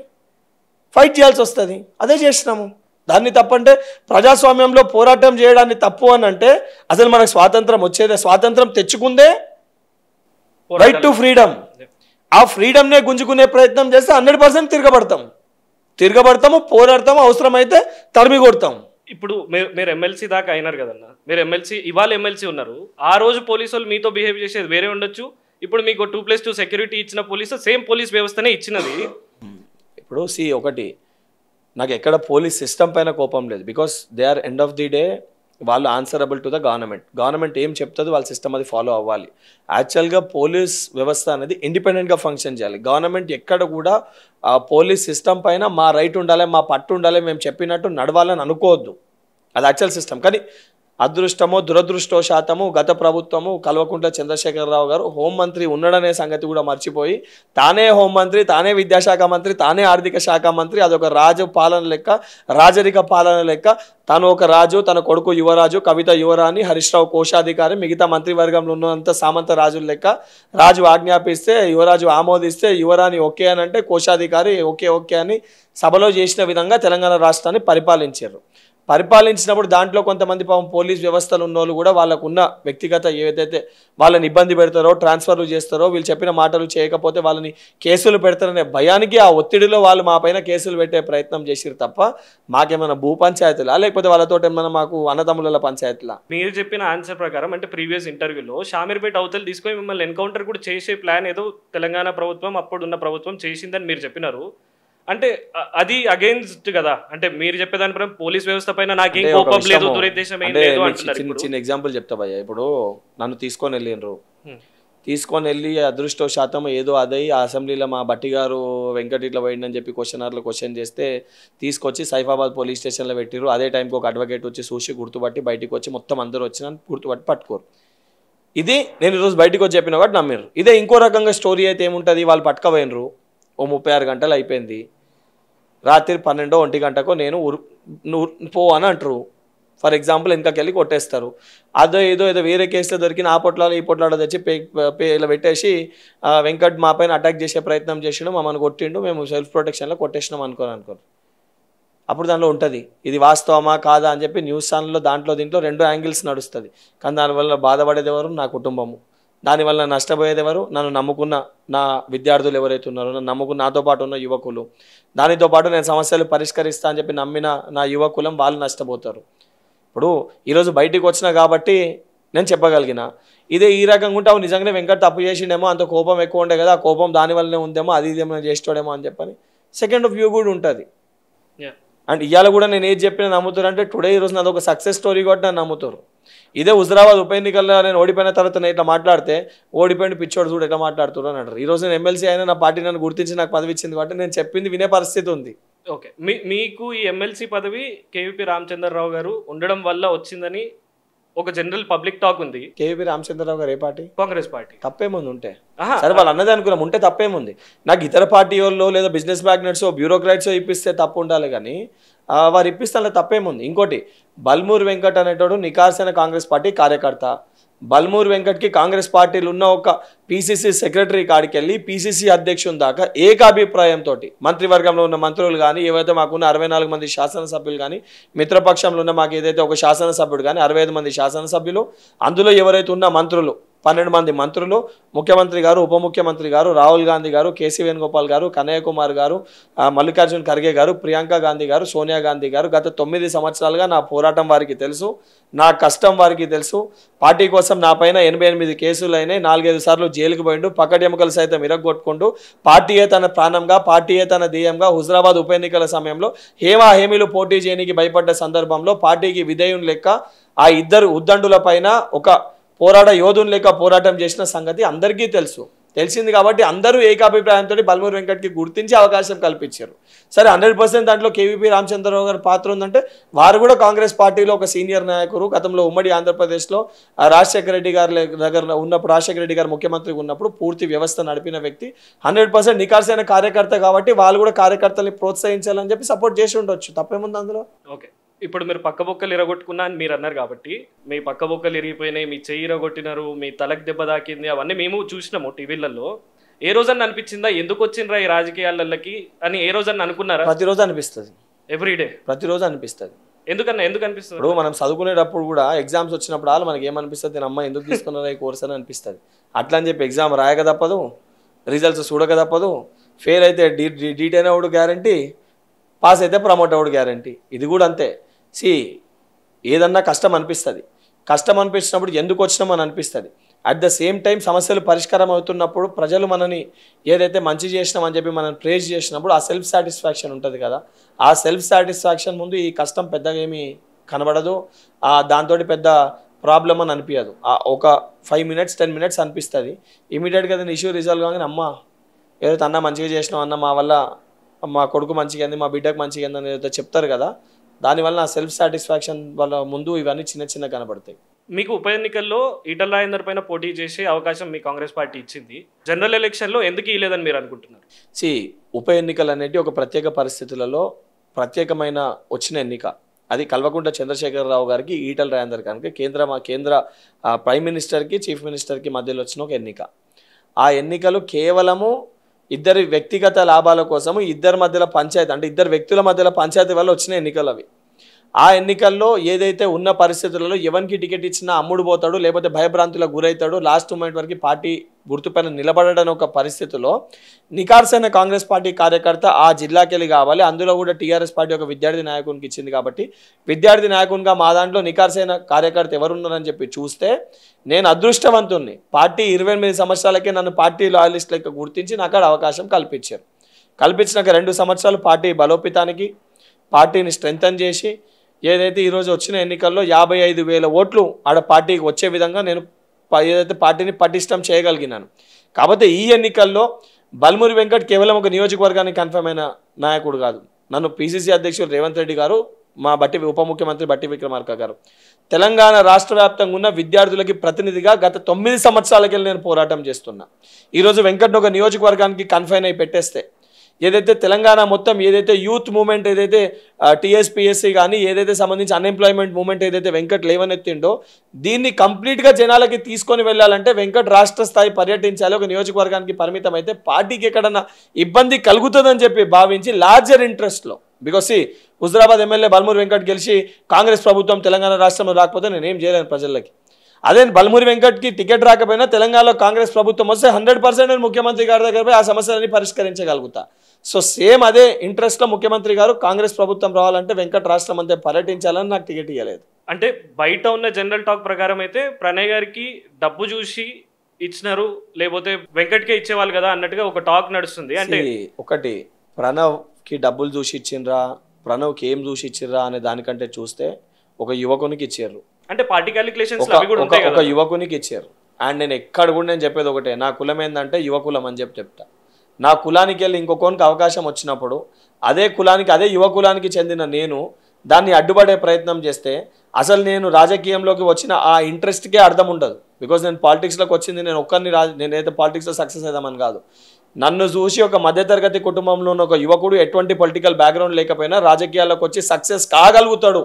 ఫైట్ చేయాల్సి వస్తుంది. అదే చేసినాము. దాన్ని తప్పంటే ప్రజాస్వామ్యంలో పోరాటం చేయడాన్ని తప్పు అని అంటే అసలు మనకు స్వాతంత్రం వచ్చేదే, స్వాతంత్రం తెచ్చుకుందే రైట్ టు ఫ్రీడమ్. ఆ ఫ్రీడమ్నే గుంజుకునే ప్రయత్నం చేస్తే 100% తిరగబడతాము, పోరాడతాము, అవసరమైతే తరిమి కొడతాం. ఇప్పుడు మీరు ఎమ్మెల్సీ దాకా అయినారు కదన్న, మీరు ఎమ్మెల్సీ ఇవాళ ఎమ్మెల్సీ ఉన్నారు, ఆ రోజు పోలీసు వాళ్ళు మీతో బిహేవ్ చేసేది వేరే ఉండొచ్చు. ఇప్పుడు మీకు 2+2 సెక్యూరిటీ ఇచ్చిన పోలీసు సేమ్ పోలీస్ వ్యవస్థనే ఇచ్చినది. ఇప్పుడు ఒకటి, నాకు ఎక్కడ పోలీస్ సిస్టమ్ పైన కోపం లేదు, because they are end of the day వాళ్ళు ఆన్సరబుల్ టు ద గవర్నమెంట్ ఏం చెప్తుంది వాళ్ళ సిస్టమ్ అది ఫాలో అవ్వాలి. యాక్చువల్గా పోలీస్ వ్యవస్థ అనేది ఇండిపెండెంట్గా ఫంక్షన్ చేయాలి. గవర్నమెంట్ ఎక్కడ కూడా పోలీస్ సిస్టమ్ పైన మా రైట్ ఉండాలి, మా పట్టు ఉండాలి, మేము చెప్పినట్టు నడవాలని అనుకోవద్దు. అది యాక్చువల్ సిస్టమ్. కానీ అదృష్టమో దురదృష్టవశాతము గత ప్రభుత్వము కల్వకుంట్ల చంద్రశేఖరరావు గారు హోంమంత్రి ఉన్నాడనే సంగతి కూడా మర్చిపోయి తానే హోంమంత్రి, తానే విద్యాశాఖ మంత్రి, తానే ఆర్థిక శాఖ మంత్రి, అదొక రాజు పాలన లెక్క, రాజరిక పాలన లెక్క, తను ఒక రాజు, తన కొడుకు యువరాజు, కవిత యువరాణి, హరీష్ రావు కోశాధికారి, మిగతా మంత్రివర్గంలో ఉన్నంత సామంత రాజుల లెక్క రాజు ఆజ్ఞాపిస్తే యువరాజు ఆమోదిస్తే యువరాణి ఓకే అని అంటే కోశాధికారి ఓకే అని సభలో చేసిన విధంగా తెలంగాణ రాష్ట్రాన్ని పరిపాలించినప్పుడు దాంట్లో కొంతమంది పాపం పోలీస్ వ్యవస్థలు ఉన్న వాళ్ళు కూడా వాళ్ళకు ఉన్న వ్యక్తిగత ఏదైతే వాళ్ళని ఇబ్బంది పెడతారో, ట్రాన్స్ఫర్లు చేస్తారో, వీళ్ళు చెప్పిన మాటలు చేయకపోతే వాళ్ళని కేసులు పెడతారనే భయానికి ఆ ఒత్తిడిలో వాళ్ళు మా పైన కేసులు పెట్టే ప్రయత్నం చేసిరు తప్ప మాకేమైనా భూ పంచాయతీలా లేకపోతే వాళ్ళతో ఏమైనా మాకు అన్నదమ్ముల పంచాయతీలా? మీరు చెప్పిన ఆన్సర్ ప్రకారం అంటే ప్రీవియస్ ఇంటర్వ్యూలో షామీర్పేట అవతలు తీసుకొని మిమ్మల్ని ఎన్కౌంటర్ కూడా చేసే ప్లాన్ ఏదో తెలంగాణ ప్రభుత్వం అప్పుడున్న ప్రభుత్వం చేసిందని మీరు చెప్పినారు. అంటే అది అగైన్స్ట్ కదా, అంటే మీరు చెప్పేదాని ప్రకారం పోలీస్ వ్యవస్థ పైన నాకేం కోపం లేదు, దురుద్దేశం ఏం లేదు అంటున్నారు. చిన్న ఎగ్జాంపుల్ చెప్తా భయ్య. ఇప్పుడు నన్ను తీసుకొని వెళ్ళి అదృష్టవశాతం ఏదో అదై ఆ అసెంబ్లీలో మా బట్టి గారు వెంకట ఇట్లా పోయిందని చెప్పి క్వశ్చన్ చేస్తే తీసుకొచ్చి సైఫాబాద్ పోలీస్ స్టేషన్లో పెట్టిరు. అదే టైంకి ఒక అడ్వకేట్ వచ్చి చూసి గుర్తుపట్టి బయటికి వచ్చి మొత్తం అందరూ వచ్చి నన్ను గుర్తుపట్టి పట్టుకోరు. ఇది నేను ఈరోజు బయటకు వచ్చి చెప్పిన కాబట్టి నమ్మిరు. ఇదే ఇంకో రకంగా స్టోరీ అయితే ఏముంటుంది, వాళ్ళు పట్టుకపోయినరు, ఓ 36 గంటలు అయిపోయింది, రాత్రి 12 1 గంటకో నేను పో అని అంటారు. ఫర్ ఎగ్జాంపుల్ వెనకకెళ్ళి కొట్టేస్తారు. ఏదో వేరే కేసులో దొరికిన ఆ పొట్లాలు ఈ పొట్లాలు తెచ్చి ఇలా పెట్టేసి వెంకట్ మా పైన అటాక్ చేసే ప్రయత్నం చేసిండు, మమ్మల్ని కొట్టిండు, మేము సెల్ఫ్ ప్రొటెక్షన్లో కొట్టేసినాం అనుకోరు. అప్పుడు దానిలో ఉంటుంది ఇది వాస్తవమా కాదా అని చెప్పి న్యూస్ ఛానల్లో దీంట్లో 2 యాంగిల్స్ నడుస్తుంది. కానీ దానివల్ల బాధపడేది ఎవరు? నా కుటుంబము. దానివల్ల నష్టపోయేది ఎవరు? నన్ను నమ్ముకున్న నా విద్యార్థులు ఎవరైతే ఉన్నారో, నన్ను నమ్ముకున్న నాతో పాటు ఉన్న యువకులు, దానితో పాటు నేను సమస్యలు పరిష్కరిస్తా అని చెప్పి నమ్మిన నా యువకులం, వాళ్ళు నష్టపోతారు. ఇప్పుడు ఈరోజు బయటికి వచ్చినా కాబట్టి నేను చెప్పగలిగిన. ఇదే ఈ రకంగా ఉంటే అవి నిజంగానే వెంకట్ తప్పు చేసిండేమో, అంత కోపం ఎక్కువ ఉండే కదా, ఆ కోపం దానివల్లనే ఉందేమో, అది ఇదేమో చేస్తాడేమో అని చెప్పని సెకండ్ వ్యూ కూడా ఉంటుంది. అండ్ ఇవాళ కూడా నేను ఏది చెప్పినా నమ్ముతారు అంటే టుడే ఈరోజు నాది ఒక సక్సెస్ స్టోరీ కూడా నన్ను నమ్ముతారు. ఇదే హుజరాబాద్ ఉప ఎన్నికల్లో నేను ఓడిపోయిన తర్వాత నేను ఇట్లా మాట్లాడితే ఓడిపోయిన పిచ్చోడు చూడు ఎట్లా మాట్లాడుతున్నారు అని అంటారు. ఈరోజు నేను ఎమ్మెల్సీ అయినా నా పార్టీ నన్ను గుర్తించి నాకు పదవి ఇచ్చింది కాబట్టి నేను చెప్పింది వినే పరిస్థితి ఉంది. ఓకే, మీకు ఈ ఎమ్మెల్సీ పదవి కేవీపీ రామచంద్రరావు గారు ఉండడం వల్ల వచ్చిందని ఒక జనరల్ పబ్లిక్ టాక్ ఉంది. కేవీపీ రామచంద్రరావు గారు ఏ పార్టీ? కాంగ్రెస్ పార్టీ. తప్పేముంది ఉంటే? సరే వాళ్ళు అన్నది అనుకున్నాం, ఉంటే తప్పేముంది? నాకు ఇతర పార్టీ వాళ్ళు లేదా బిజినెస్ మ్యాగ్నెట్స్ బ్యూరోక్రాట్స్ ఇప్పిస్తే తప్పు ఉండాలి, కానీ వారు ఇప్పిస్తే తప్పేముంది? ఇంకోటి, బల్మూర్ వెంకట్ అనేటోడు నికార్సైన కాంగ్రెస్ పార్టీ కార్యకర్త. బల్మూర్ వెంకట్కి కాంగ్రెస్ పార్టీలు ఉన్న ఒక పీసీసీ సెక్రటరీ కాడికి వెళ్ళి పీసీసీ అధ్యక్షుని దాకా ఏకాభిప్రాయంతో మంత్రివర్గంలో ఉన్న మంత్రులు కానీ, ఏవైతే మాకున్న 64 మంది శాసనసభ్యులు కానీ, మిత్రపక్షంలో ఉన్న మాకు ఏదైతే ఒక శాసనసభ్యుడు కానీ 65 మంది శాసనసభ్యులు, అందులో ఎవరైతే ఉన్న మంత్రులు 12 మంది మంత్రులు, ముఖ్యమంత్రి గారు, ఉప ముఖ్యమంత్రి గారు, రాహుల్ గాంధీ గారు, కేసీ వేణుగోపాల్ గారు, కన్నయ్య కుమార్ గారు, మల్లికార్జున్ ఖర్గే గారు, ప్రియాంక గాంధీ గారు, సోనియా గాంధీ గారు, గత 9 సంవత్సరాలుగా నా పోరాటం వారికి తెలుసు, నా కష్టం వారికి తెలుసు. పార్టీ కోసం నా పైన 88 కేసులు అయినాయి, 4-5 సార్లు జైలుకు పోయిండు, పక్కటి ఎముకలు సైతం ఇరగొట్టుకుంటూ పార్టీయే తన ప్రాణంగా, పార్టీయే తన ధ్యేయంగా హుజరాబాద్ ఉప ఎన్నికల సమయంలో హేమీలు పోటీ చేయడానికి భయపడ్డ సందర్భంలో పార్టీకి విధేయుని లెక్క ఆ ఇద్దరు ఉద్దండుల పైన ఒక పోరాట యోధుని లెక్క పోరాటం చేసిన సంగతి అందరికీ తెలిసింది. కాబట్టి అందరూ ఏకాభిప్రాయంతో బల్మూర్ వెంకట్కి గుర్తించి అవకాశం కల్పించారు. సరే 100% దాంట్లో కేవీపీ రామచంద్రరావు గారి పాత్ర ఉందంటే వారు కూడా కాంగ్రెస్ పార్టీలో ఒక సీనియర్ నాయకుడు. గతంలో ఉమ్మడి ఆంధ్రప్రదేశ్లో రాజశేఖర రెడ్డి గారి దగ్గర ఉన్నప్పుడు, రాజశేఖర రెడ్డి గారు ముఖ్యమంత్రిగా ఉన్నప్పుడు పూర్తి వ్యవస్థ నడిపిన వ్యక్తి, 100% నికార్సైన కార్యకర్త. కాబట్టి వాళ్ళు కూడా కార్యకర్తల్ని ప్రోత్సహించాలని చెప్పి సపోర్ట్ చేసి ఉండొచ్చు, తప్పేముంది అందులో? ఓకే, ఇప్పుడు మీరు పక్క బొక్కలు ఇరగొట్టుకున్నా అని మీరు అన్నారు కాబట్టి, మీ పక్క బొక్కలు ఇరిగిపోయినాయి, మీ చెయ్యి ఇరగొట్టినారు, మీ తలకు దెబ్బ తాకింది, అవన్నీ మేము చూసినాము టీవీలలో. ఏ రోజన్నా అనిపించిందా ఎందుకు వచ్చిండ్రా ఈ రాజకీయాలకి అని? ఏ రోజన్నా అనుకున్నారా? ప్రతిరోజు అనిపిస్తుంది, ఎవ్రీడే ప్రతిరోజు అనిపిస్తుంది. ఎందుకు అనిపిస్తుంది? ఇప్పుడు మనం చదువుకునేటప్పుడు కూడా ఎగ్జామ్స్ వచ్చినప్పుడు వాళ్ళు మనకి ఏమనిపిస్తుంది, నేను అమ్మ ఎందుకు తీసుకున్నారా ఈ కోర్స్ అని అనిపిస్తుంది. అట్లా అని చెప్పి ఎగ్జామ్ రాయక తప్పదు, రిజల్ట్స్ చూడక తప్పదు. ఫెయిల్ అయితే డీటెయిన్ అవుడు గ్యారంటీ, పాస్ అయితే ప్రమోట్ అవుడు గ్యారంటీ. ఇది కూడా అంతే. సి ఏదన్నా కష్టం అనిపిస్తుంది, కష్టం అనిపించినప్పుడు ఎందుకు వచ్చినామని అనిపిస్తుంది. అట్ ద సేమ్ టైం సమస్యలు పరిష్కారం అవుతున్నప్పుడు ప్రజలు మనని ఏదైతే మంచి చేసినామని చెప్పి మనం ప్రేజ్ చేసినప్పుడు ఆ సెల్ఫ్ సాటిస్ఫాక్షన్ ఉంటుంది కదా, ఆ సెల్ఫ్ సాటిస్ఫాక్షన్ ముందు ఈ కష్టం పెద్దగా ఏమీ కనబడదు, దాంతో పెద్ద ప్రాబ్లం అని అనిపించదు. ఒక 5 minutes 10 minutes అనిపిస్తుంది. ఇమీడియట్గా దాని ఇష్యూ రిజాల్వ్ కాగానే అమ్మ ఏదైతే అన్న మంచిగా చేసినాం అన్న, మా వల్ల మా కొడుకు మంచిగా అయింది, మా బిడ్డకు మంచిగా అయింది అని ఏదైతే చెప్తారు కదా, దానివల్ల ఆ సెల్ఫ్ సాటిస్ఫాక్షన్ వల్ల ముందు ఇవన్నీ చిన్న చిన్న కనబడతాయి. మీకు ఉప ఎన్నికల్లో ఈటల రాజేందర్ పైన పోటీ చేసే అవకాశం మీ కాంగ్రెస్ పార్టీ ఇచ్చింది, జనరల్ ఎలక్షన్లో ఎందుకు ఇవ్వలేదని మీరు అనుకుంటున్నారు? ఉప ఎన్నికలు అనేవి ఒక ప్రత్యేక పరిస్థితులలో ప్రత్యేకమైన వచ్చిన ఎన్నిక. అది కల్వకుంట్ల చంద్రశేఖరరావు గారికి, ఈటల రాజేందర్ గారికి, కేంద్ర ప్రైమ్ మినిస్టర్కి చీఫ్ మినిస్టర్కి మధ్యలో వచ్చిన ఒక ఎన్నిక. ఆ ఎన్నికలు కేవలము ఇద్దరి వ్యక్తిగత లాభాల కోసము, ఇద్దరి మధ్యలో పంచాయతీ అంటే ఇద్దరు వ్యక్తుల మధ్యలో పంచాయతీ వల్ల వచ్చిన ఎన్నికలు అవి. ఆ ఎన్నికల్లో ఏదైతే ఉన్న పరిస్థితులలో ఎవరికి టికెట్ ఇచ్చినా అమ్ముడు పోతాడు, లేకపోతే భయభ్రాంతులకు గురవుతాడు, లాస్ట్ మూమెంట్ వరకు పార్టీ గుర్తుపైన నిలబడడం ఒక పరిస్థితిలో నికార్సైన కాంగ్రెస్ పార్టీ కార్యకర్త ఆ జిల్లాకి వెళ్ళి కావాలి. అందులో కూడా టీఆర్ఎస్ పార్టీ ఒక విద్యార్థి నాయకునికి ఇచ్చింది కాబట్టి విద్యార్థి నాయకునిగా మా దాంట్లో నికార్సైన కార్యకర్త ఎవరున్నారని చెప్పి చూస్తే నేను అదృష్టవంతుణ్ణి. పార్టీ 28 సంవత్సరాలకే నన్ను పార్టీ లాయలిస్ట్ లెక్క గుర్తించి నాకు అవకాశం కల్పించారు. కల్పించినాక 2 సంవత్సరాలు పార్టీ బలోపేతానికి, పార్టీని స్ట్రెంథన్ చేసి ఏదైతే ఈరోజు వచ్చిన ఎన్నికల్లో 55,000 ఓట్లు ఆడ పార్టీకి వచ్చే విధంగా నేను ఏదైతే పార్టీని పటిష్టం చేయగలిగినాను. కాబట్టి ఈ ఎన్నికల్లో బల్మూరి వెంకట్ కేవలం ఒక నియోజకవర్గానికి కన్ఫర్మ్ అయిన నాయకుడు కాదు. నన్ను పిసిసి అధ్యక్షుడు రేవంత్ రెడ్డి గారు, మా ఉప ముఖ్యమంత్రి బట్టి విక్రమార్క గారు తెలంగాణ రాష్ట్ర వ్యాప్తంగా ఉన్న విద్యార్థులకి ప్రతినిధిగా గత 9 సంవత్సరాలకి నేను పోరాటం చేస్తున్నా. ఈరోజు వెంకట్ను ఒక నియోజకవర్గానికి కన్ఫైన్ అయి పెట్టేస్తే ఏదైతే తెలంగాణ మొత్తం ఏదైతే యూత్ మూమెంట్ ఏదైతే టీఎస్పీఎస్సీ కానీ ఏదైతే సంబంధించి అన్ఎంప్లాయ్మెంట్ మూమెంట్ ఏదైతే వెంకట్ లేవనెత్తిండో దీన్ని కంప్లీట్గా జనాలకి తీసుకొని వెళ్ళాలంటే వెంకట్ రాష్ట్ర స్థాయి పర్యటించాలి. ఒక నియోజకవర్గానికి పరిమితం అయితే పార్టీకి ఎక్కడన్నా ఇబ్బంది కలుగుతుందని చెప్పి భావించి లార్జర్ ఇంట్రెస్ట్లో, బికాస్ హుజరాబాద్ ఎమ్మెల్యే బల్మూరి వెంకట్ గెలిచి కాంగ్రెస్ ప్రభుత్వం తెలంగాణ రాష్ట్రంలో రాకపోతే నేనేం చేయలేను ప్రజలకి. అదే బల్మూరి వెంకట్కి టికెట్ రాకపోయినా తెలంగాణలో కాంగ్రెస్ ప్రభుత్వం వస్తే 100% ముఖ్యమంత్రి గారి దగ్గర పోయి ఆ సమస్యలని పరిష్కరించగలుగుతా. సో సేమ్ అదే ఇంట్రెస్ట్లో ముఖ్యమంత్రి గారు కాంగ్రెస్ ప్రభుత్వం రావాలంటే వెంకట్ రాష్ట్రం అంతే పర్యటించాలని నాకు టికెట్ ఇవ్వలేదు. అంటే బయట ఉన్న జనరల్ టాక్ ప్రకారం అయితే ప్రణయ్ గారికి డబ్బు చూసి ఇచ్చినారు, లేకపోతే వెంకట్కే ఇచ్చేవాళ్ళు కదా అన్నట్టుగా ఒక టాక్ నడుస్తుంది. అంటే ఒకటి ప్రణవ్కి డబ్బులు చూసి ఇచ్చిండ్రా, ప్రణవ్కి ఏం చూసి ఇచ్చిర్రా అనే దానికంటే చూస్తే ఒక యువకునికి ఇచ్చారు, అంటే పార్టీ క్యాలిక్యులేషన్స్ ఒక యువకునికి ఇచ్చారు. అండ్ నేను ఎక్కడ కూడా నేను చెప్పేది ఒకటే, నా కులం ఏంటంటే యువకులం అని చెప్తా. నా కులానికి వెళ్ళి ఇంకొకరికి అవకాశం వచ్చినప్పుడు అదే కులానికి అదే యువ కులానికి చెందిన నేను దాన్ని అడ్డుపడే ప్రయత్నం చేస్తే అసలు నేను రాజకీయంలోకి వచ్చిన ఆ ఇంట్రెస్ట్కే అర్థం ఉండదు. బికాజ్ నేను పాలిటిక్స్లోకి వచ్చింది నేను ఒక్కరిని నేనైతే పాలిటిక్స్లో సక్సెస్ అవుదామని కాదు. నన్ను చూసి ఒక మధ్యతరగతి కుటుంబంలో ఉన్న ఒక యువకుడు ఎటువంటి పొలిటికల్ బ్యాక్గ్రౌండ్ లేకపోయినా రాజకీయాల్లోకి వచ్చి సక్సెస్ కాగలుగుతాడు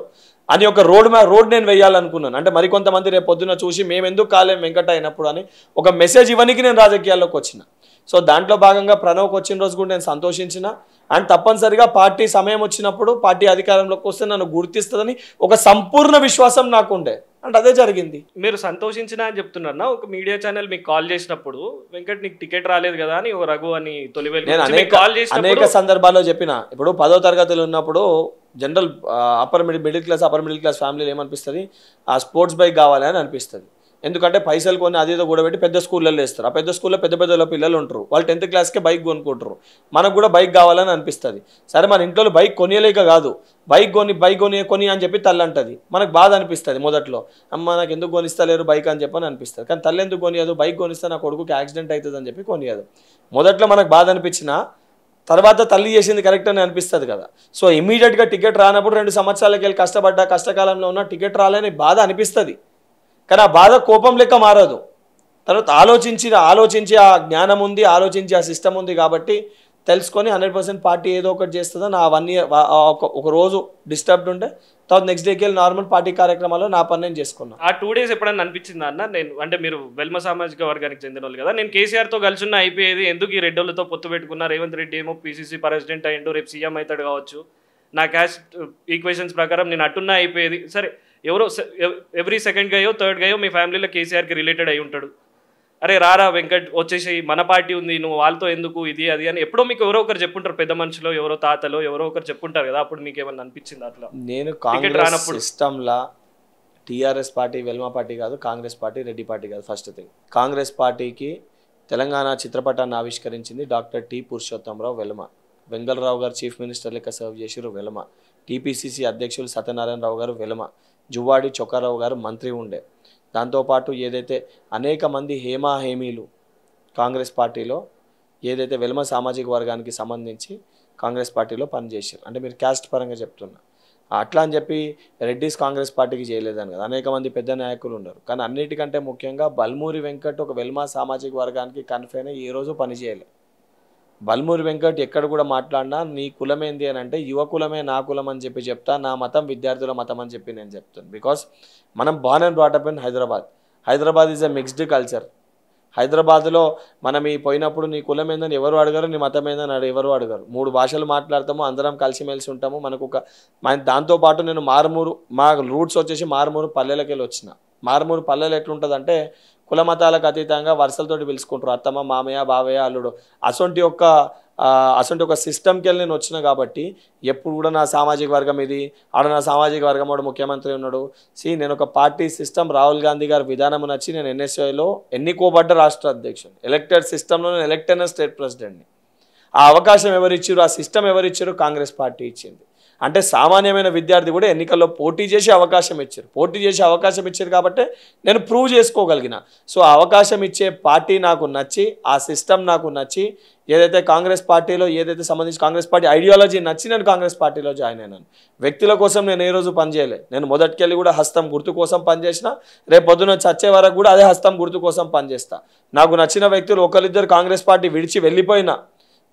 అని ఒక రోడ్ నేను వేయాలనుకున్నాను. అంటే మరికొంతమంది రేపు పొద్దున చూసి మేము ఎందుకు కాలేం వెంకట అయినప్పుడు అని ఒక మెసేజ్ ఇవ్వడానికి నేను రాజకీయాల్లోకి వచ్చిన. సో దాంట్లో భాగంగా ప్రణవ్కి వచ్చిన రోజు కూడా నేను సంతోషించిన. అండ్ తప్పనిసరిగా పార్టీ సమయం వచ్చినప్పుడు పార్టీ అధికారంలోకి వస్తే నన్ను గుర్తిస్తుందని ఒక సంపూర్ణ విశ్వాసం నాకు ఉండే. అంటే అదే జరిగింది. మీరు సంతోషించిన అని చెప్తున్నారన్నా, ఒక మీడియా ఛానల్ మీకు కాల్ చేసినప్పుడు వెంకట్ నీకు టికెట్ రాలేదు కదా అని ఒక రఘు అని నేను అనేక సందర్భాల్లో చెప్పిన. ఇప్పుడు 10వ తరగతిలో ఉన్నప్పుడు జనరల్ అప్పర్ మిడిల్ క్లాస్ ఫ్యామిలీలు ఏమనిపిస్తుంది, ఆ స్పోర్ట్స్ బైక్ కావాలి అని అనిపిస్తుంది. ఎందుకంటే పైసలు కొని అదేదో కూడా పెట్టి పెద్ద స్కూళ్ళల్లో వేస్తారు. ఆ పెద్ద స్కూల్లో పెద్ద పిల్లలు ఉంటారు, వాళ్ళు 10th క్లాస్కే బైక్ కొనుక్కుంటారు. మనకు కూడా బైక్ కావాలని అనిపిస్తుంది. సరే మన ఇంట్లో బైక్ కొనియలేక కాదు, బైక్ కొని అని చెప్పి తల్లి అంటది. మనకు బాధ అనిపిస్తుంది మొదట్లో, అమ్మ నాకు ఎందుకు కొనిస్తలేరు బైక్ అని చెప్పని అనిపిస్తుంది. కానీ తల్లి ఎందుకు కొనియదు, బైక్ కొనిస్తే నా కొడుకుకి యాక్సిడెంట్ అవుతుంది అని చెప్పి కొనియదు. మొదట్లో మనకు బాధ అనిపించినా తర్వాత తల్లి చేసింది కరెక్ట్ అని అనిపిస్తుంది కదా. సో ఇమీడియట్గా టికెట్ రానప్పుడు 2 సంవత్సరాలకి వెళ్ళి కష్టకాలంలో ఉన్న టికెట్ రాలేని బాధ అనిపిస్తుంది. కానీ ఆ బాధ కోపం లెక్క మారదు. తర్వాత ఆలోచించి ఆ జ్ఞానం ఉంది, ఆలోచించి ఆ సిస్టమ్ ఉంది కాబట్టి తెలుసుకొని 100% పార్టీ ఏదో ఒకటి చేస్తుందో. నా 1 ఇయర్ ఒక రోజు డిస్టర్బ్డ్ ఉంటే తర్వాత నెక్స్ట్ డేకి వెళ్ళి నార్మల్ పార్టీ కార్యక్రమాల్లో నా పని నేను చేసుకున్నాను. ఆ 2 days ఎప్పుడన్నా అనిపించిందా అన్న, నేను అంటే మీరు వెల్మ సామాజిక వర్గానికి చెందిన వాళ్ళు కదా, నేను కేసీఆర్తో కలిసి ఉన్న అయిపోయేది, ఎందుకు ఈ రెడ్డోళ్ళతో పొత్తు పెట్టుకున్నా, రేవంత్ రెడ్డి ఏమో పీసీసీ ప్రెసిడెంట్ అయ్యిండు, రేపు సీఎం అవుతాడు కావచ్చు, నా క్యాస్ట్ ఈక్వేషన్స్ ప్రకారం నేను అట్టున్నా అయిపోయేది. సరే ఎవరో ఎవ్రీ సెకండ్ గాయో థర్డ్ గాయో మీ ఫ్యామిలీలో కేసీఆర్కి రిలేటెడ్ అయి ఉంటాడు, అరే రారా వెంకట్ వచ్చేసి మన పార్టీ ఉంది, నువ్వు వాళ్ళతో ఎందుకు ఇది అది అని ఎప్పుడో మీకు ఎవరో ఒకరు చెప్పుంటారు, పెద్ద మనుషులు ఎవరో తాతలో ఎవరో ఒకరు చెప్పుంటారు కదా, అప్పుడు మీకు ఏమన్నా అనిపించింది అట్లా? నేను కాంగ్రెస్ సిస్టంలా టీఆర్ఎస్ పార్టీ వెల్మా పార్టీ కాదు, కాంగ్రెస్ పార్టీ రెడ్డి పార్టీ కాదు. ఫస్ట్ థింగ్, కాంగ్రెస్ పార్టీకి తెలంగాణ చిత్రపటాన్ని ఆవిష్కరించింది doctor T Purushottam Rao Velama. Vengal Rao garu chief minister లెక్క సర్వ్ చేసిరు వెల్మ. టీపీసీసీ అధ్యక్షులు సత్యనారాయణరావు గారు వెల్మ. జువ్వాడి చొక్కారావు గారు మంత్రి ఉండే. దాంతోపాటు ఏదైతే అనేక మంది హేమీలు కాంగ్రెస్ పార్టీలో ఏదైతే వెల్మ సామాజిక వర్గానికి సంబంధించి కాంగ్రెస్ పార్టీలో పనిచేసారు. అంటే మీరు క్యాస్ట్ పరంగా చెప్తున్నా, అట్లా అని చెప్పి రెడ్డిస్ కాంగ్రెస్ పార్టీకి చేయలేదని కదా, అనేక మంది పెద్ద నాయకులు ఉన్నారు. కానీ అన్నిటికంటే ముఖ్యంగా బల్మూరి వెంకట్ ఒక వెల్మ సామాజిక వర్గానికి కన్ఫైన్ అయ్యి ఏ రోజు పనిచేయలే. బల్మూరి వెంకట్ ఎక్కడ కూడా మాట్లాడినా నీ కులం ఏంది అని అంటే యువ కులమే నా కులం అని చెప్పి చెప్తా, నా మతం విద్యార్థుల మతం అని చెప్పి నేను చెప్తాను. బికాస్ మనం born and brought up in Hyderabad is a mixed culture. హైదరాబాద్లో మనం ఈ పోయినప్పుడు నీ కులం ఏందని ఎవరు అడగరు, నీ మతం ఏందని ఎవరు అడగరు. 3 భాషలు మాట్లాడతాము, అందరం కలిసిమెలిసి ఉంటాము. మనకు దాంతోపాటు నేను మా రూట్స్ వచ్చేసి మారుమూరు పల్లెలకి వెళ్ళి వచ్చిన. మారుమూరు పల్లెలు ఎట్లుంటుందంటే కుల మతాలకు అతీతంగా వరుసలతోటి పిలుచుకుంటారు, అత్తమ్మ మామయ్య బావయ్య అల్లుడు. అసొంటి ఒక సిస్టమ్కి వెళ్ళి నేను వచ్చిన కాబట్టి ఎప్పుడు కూడా నా సామాజిక వర్గం ఇది, నా సామాజిక వర్గం వాడు ముఖ్యమంత్రి ఉన్నాడు. నేను ఒక పార్టీ సిస్టమ్, రాహుల్ గాంధీ గారి విధానం నచ్చి నేను ఎన్ఎస్ఐలో ఎన్నికోబడ్డ రాష్ట్ర అధ్యక్షుడు, ఎలక్టెడ్ సిస్టంలో నేను ఎలక్ట్ అయిన స్టేట్ ప్రెసిడెంట్ని. ఆ అవకాశం ఎవరిచ్చారు, ఆ సిస్టమ్ ఎవరిచ్చారు? కాంగ్రెస్ పార్టీ ఇచ్చింది. అంటే సామాన్యమైన విద్యార్థి కూడా ఎన్నికల్లో పోటీ చేసే అవకాశం ఇచ్చారు కాబట్టి నేను ప్రూవ్ చేసుకోగలిగిన. సో ఆ అవకాశం ఇచ్చే పార్టీ నాకు నచ్చి, ఆ సిస్టమ్ నాకు నచ్చి, ఏదైతే కాంగ్రెస్ పార్టీలో సంబంధించి కాంగ్రెస్ పార్టీ ఐడియాలజీ నచ్చి నేను కాంగ్రెస్ పార్టీలో జాయిన్ అయినాను. వ్యక్తుల కోసం నేను ఏ రోజు పనిచేయలే. నేను మొదటికెళ్ళి కూడా హస్తం గుర్తు కోసం పనిచేసిన, రేపు పొద్దున చచ్చే వరకు కూడా అదే హస్తం గుర్తు కోసం పనిచేస్తా. నాకు నచ్చిన వ్యక్తులు ఒకరిద్దరు కాంగ్రెస్ పార్టీ విడిచి వెళ్ళిపోయినా,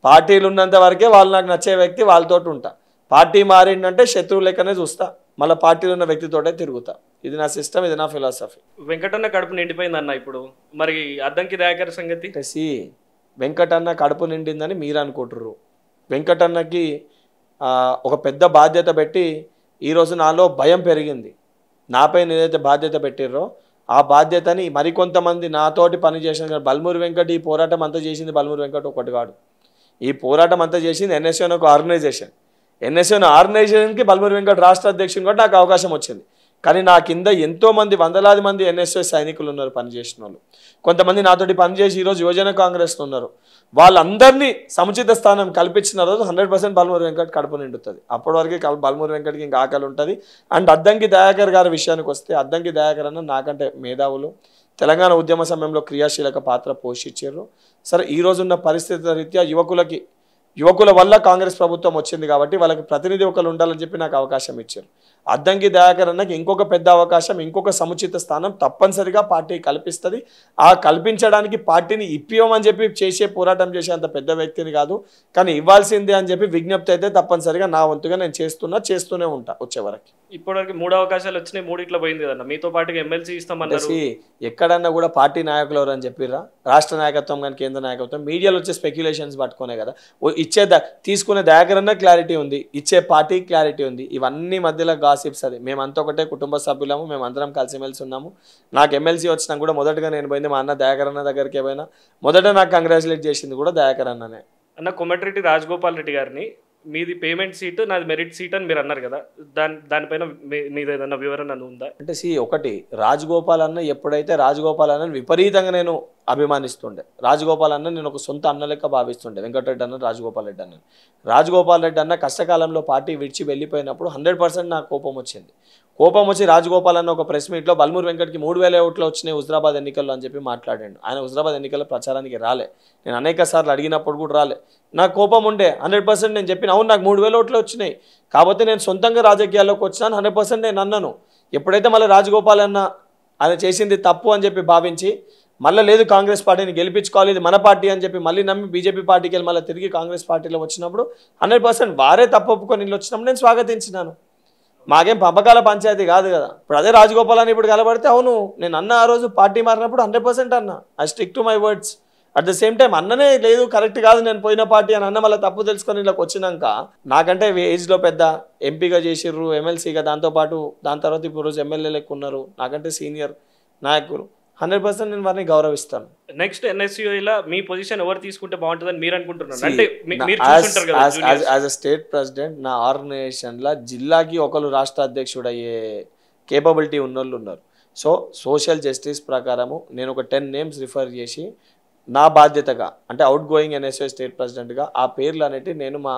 పార్టీలు ఉన్నంత వరకే వాళ్ళు నాకు నచ్చే వ్యక్తి, వాళ్ళతో ఉంటా. పార్టీ మారిందంటే శత్రువు లెక్కనే చూస్తా, మళ్ళీ పార్టీలో ఉన్న వ్యక్తితోటే తిరుగుతా. ఇది నా సిస్టమ్, ఇది నా ఫిలాసఫీ. వెంకటన్న కడుపు నిండిపోయింది అన్న, ఇప్పుడు మరి అద్దంకి దయాకర్ సంగతి? వెంకటన్న కడుపు నిండిందని మీరు అనుకుంటుర్రు. వెంకటన్నకి ఒక పెద్ద బాధ్యత పెట్టి ఈరోజు నాలో భయం పెరిగింది. నాపై ఏదైతే బాధ్యత పెట్టిర్రో ఆ బాధ్యతని మరికొంతమంది నాతోటి పనిచేసిన బల్మూరి వెంకట్, ఈ పోరాటం అంతా చేసింది బల్మూరి వెంకట్ ఒకటి కాడు. ఈ పోరాటం అంతా చేసింది ఎన్ఎస్యూ ఒక ఆర్గనైజేషన్. ఎన్ఎస్యూ ఆర్గనైజేషన్కి బల్మూరి వెంకట్ రాష్ట్ర అధ్యక్షుని కూడా నాకు అవకాశం వచ్చింది. కానీ నా కింద ఎంతోమంది, వందలాది మంది ఎన్ఎస్యూ సైనికులు ఉన్నారు, పనిచేసిన వాళ్ళు. కొంతమంది నాతోటి పనిచేసి ఈరోజు యువజన కాంగ్రెస్లో ఉన్నారు. వాళ్ళందరినీ సముచిత స్థానం కల్పించిన రోజు 100% బల్మూరి వెంకట్ కడుపు నిండుతుంది. అప్పటి వరకే బల్మూరి వెంకట్కి ఇంకా ఆకలి ఉంటుంది. అండ్ అద్దంకి దయాకర్ గారి విషయానికి వస్తే, అద్దంకి దయాకర్ అన్న నాకంటే మేధావులు, తెలంగాణ ఉద్యమ సమయంలో క్రియాశీలక పాత్ర పోషించారు. సరే, ఈ రోజున్న పరిస్థితుల రీత్యా యువకుల వల్ల కాంగ్రెస్ ప్రభుత్వం వచ్చింది కాబట్టి వాళ్ళకి ప్రతినిధి ఒకరు ఉండాలని చెప్పి నాకు అవకాశం ఇచ్చారు. అద్దంకి దయాకర్ అన్నకి ఇంకొక పెద్ద అవకాశం, ఇంకొక సముచిత స్థానం తప్పనిసరిగా పార్టీ కల్పిస్తుంది. ఆ కల్పించడానికి పార్టీని ఇప్పియమని చెప్పి పోరాటం చేసే అంత పెద్ద వ్యక్తిని కాదు, కానీ ఇవ్వాల్సిందే అని చెప్పి విజ్ఞప్తి అయితే తప్పనిసరిగా నా వంతుగా నేను చేస్తూనే ఉంటా వచ్చేవరకు. ఇప్పటివరకు 3 అవకాశాలు వచ్చినాయి, 3 పోయింది కదన్న. మీతో పాటుగా ఎమ్మెల్సీ ఇస్తామన్నారు. ఎక్కడన్నా కూడా పార్టీ నాయకులు ఎవరు అని చెప్పిర్రా? రాష్ట్ర నాయకత్వం కానీ కేంద్ర నాయకత్వం మీడియాలో వచ్చే స్పెక్యులేషన్స్ పట్టుకునే కదా. తీసుకునే దయాకర్ అన్న క్లారిటీ ఉంది, ఇచ్చే పార్టీ క్లారిటీ ఉంది. ఇవన్నీ మధ్యలో గాసిప్స్. అది మేమంతా ఒకటే కుటుంబ సభ్యులము, మేమందరం కలిసిమెలిసి ఉన్నాము. నాకు ఎమ్మెల్సీ వచ్చినా కూడా మొదటగా నేను పోయింది మా అన్న దయాకర్ అన్న దగ్గరికి పోయినా. మొదట నాకు కంగ్రాచులేట్ చేసింది కూడా దయాకర్ అన్ననే. అన్న కోమటిరెడ్డి రాజగోపాల్ రెడ్డి గారిని మీది పేమెంట్ సీటు, నాది మెరిట్ సీట్ అని మీరు అన్నారు కదా, దానిపైన మీద ఏదైనా వివరణ ఉందా? అంటే ఒకటి, రాజగోపాల్ అన్న ఎప్పుడైతే రాజగోపాల్ అన్నని విపరీతంగా నేను అభిమానిస్తుండే, రాజగోపాల్ అన్న నేను ఒక సొంత అన్న లెక్క భావిస్తుండే. వెంకటరెడ్డి అన్న, రాజగోపాల్ రెడ్డి అన్న కష్టకాలంలో పార్టీ విడిచి వెళ్ళిపోయినప్పుడు 100% నాకు కోపం వచ్చి రాజగోపాల్ అన్న ఒక ప్రెస్ మీట్లో బల్మూరి వెంకట్కి 3000 ఓట్లు వచ్చినాయి హుజరాబాద్ ఎన్నికల్లో అని చెప్పి మాట్లాడాడు. ఆయన హుజరాబాద్ ఎన్నికల ప్రచారానికి రాలే, నేను అనేక సార్లు అడిగినప్పుడు కూడా రాలే. నాకు కోపం ఉండే 100%. నేను చెప్పిన అవును నాకు 3000 ఓట్లు వచ్చినాయి, కాబట్టి నేను సొంతంగా రాజకీయాల్లోకి వచ్చినాను 100% నేను అన్నాను. ఎప్పుడైతే మళ్ళీ రాజగోపాల్ అన్న ఆయన చేసింది తప్పు అని చెప్పి భావించి మళ్ళీ లేదు కాంగ్రెస్ పార్టీని గెలిపించుకోవాలి, ఇది మన పార్టీ అని చెప్పి మళ్ళీ నమ్మి బీజేపీ పార్టీకి వెళ్ళి మళ్ళీ తిరిగి కాంగ్రెస్ పార్టీలో వచ్చినప్పుడు 100% వారే తప్పు ఒప్పుకొని ఇల్లు వచ్చినప్పుడు నేను స్వాగతించినాను. మాకేం పంపకాల పంచాయతీ కాదు కదా. ఇప్పుడు అదే రాజగోపాల్ అని ఇప్పుడు కలబడితే అవును నేను అన్న ఆ రోజు పార్టీ మారినప్పుడు 100% అన్న, I stick to my words. At the same time అన్ననే లేదు కరెక్ట్ కాదు నేను పోయిన పార్టీ అని అన్న మళ్ళీ తప్పు తెలుసుకొని ఇళ్ళకి వచ్చినాక నాకంటే ఏజ్లో పెద్ద ఎంపీగా చేసిర్రు, ఎమ్మెల్సీగా, దాని తర్వాత ఇప్పుడు రోజు ఎమ్మెల్యేలు ఎక్కువ ఉన్నారు, నాకంటే సీనియర్ నాయకులు. 100% నేను వారిని గౌరవిస్తాను. నెక్స్ట్ ఎన్ఎస్యుఐలో మీ పొజిషన్ ఎవరు తీసుకుంటే బాగుంటుందని మీరు అనుకుంటున్నారు? అంటే మీరు చూసుంటారు కదా juniors. As a state president నా ఆర్గనైజేషన్లో జిల్లాకి ఒకరు రాష్ట్ర అధ్యక్షుడు అయ్యే కేపబిలిటీ ఉన్నోళ్ళు ఉన్నారు. సో సోషల్ జస్టిస్ ప్రకారము నేను ఒక 10 నేమ్స్ రిఫర్ చేసి నా బాధ్యతగా అంటే అవుట్ గోయింగ్ ఎన్ఎస్యూ స్టేట్ ప్రెసిడెంట్గా ఆ పేర్లు అనేవి నేను మా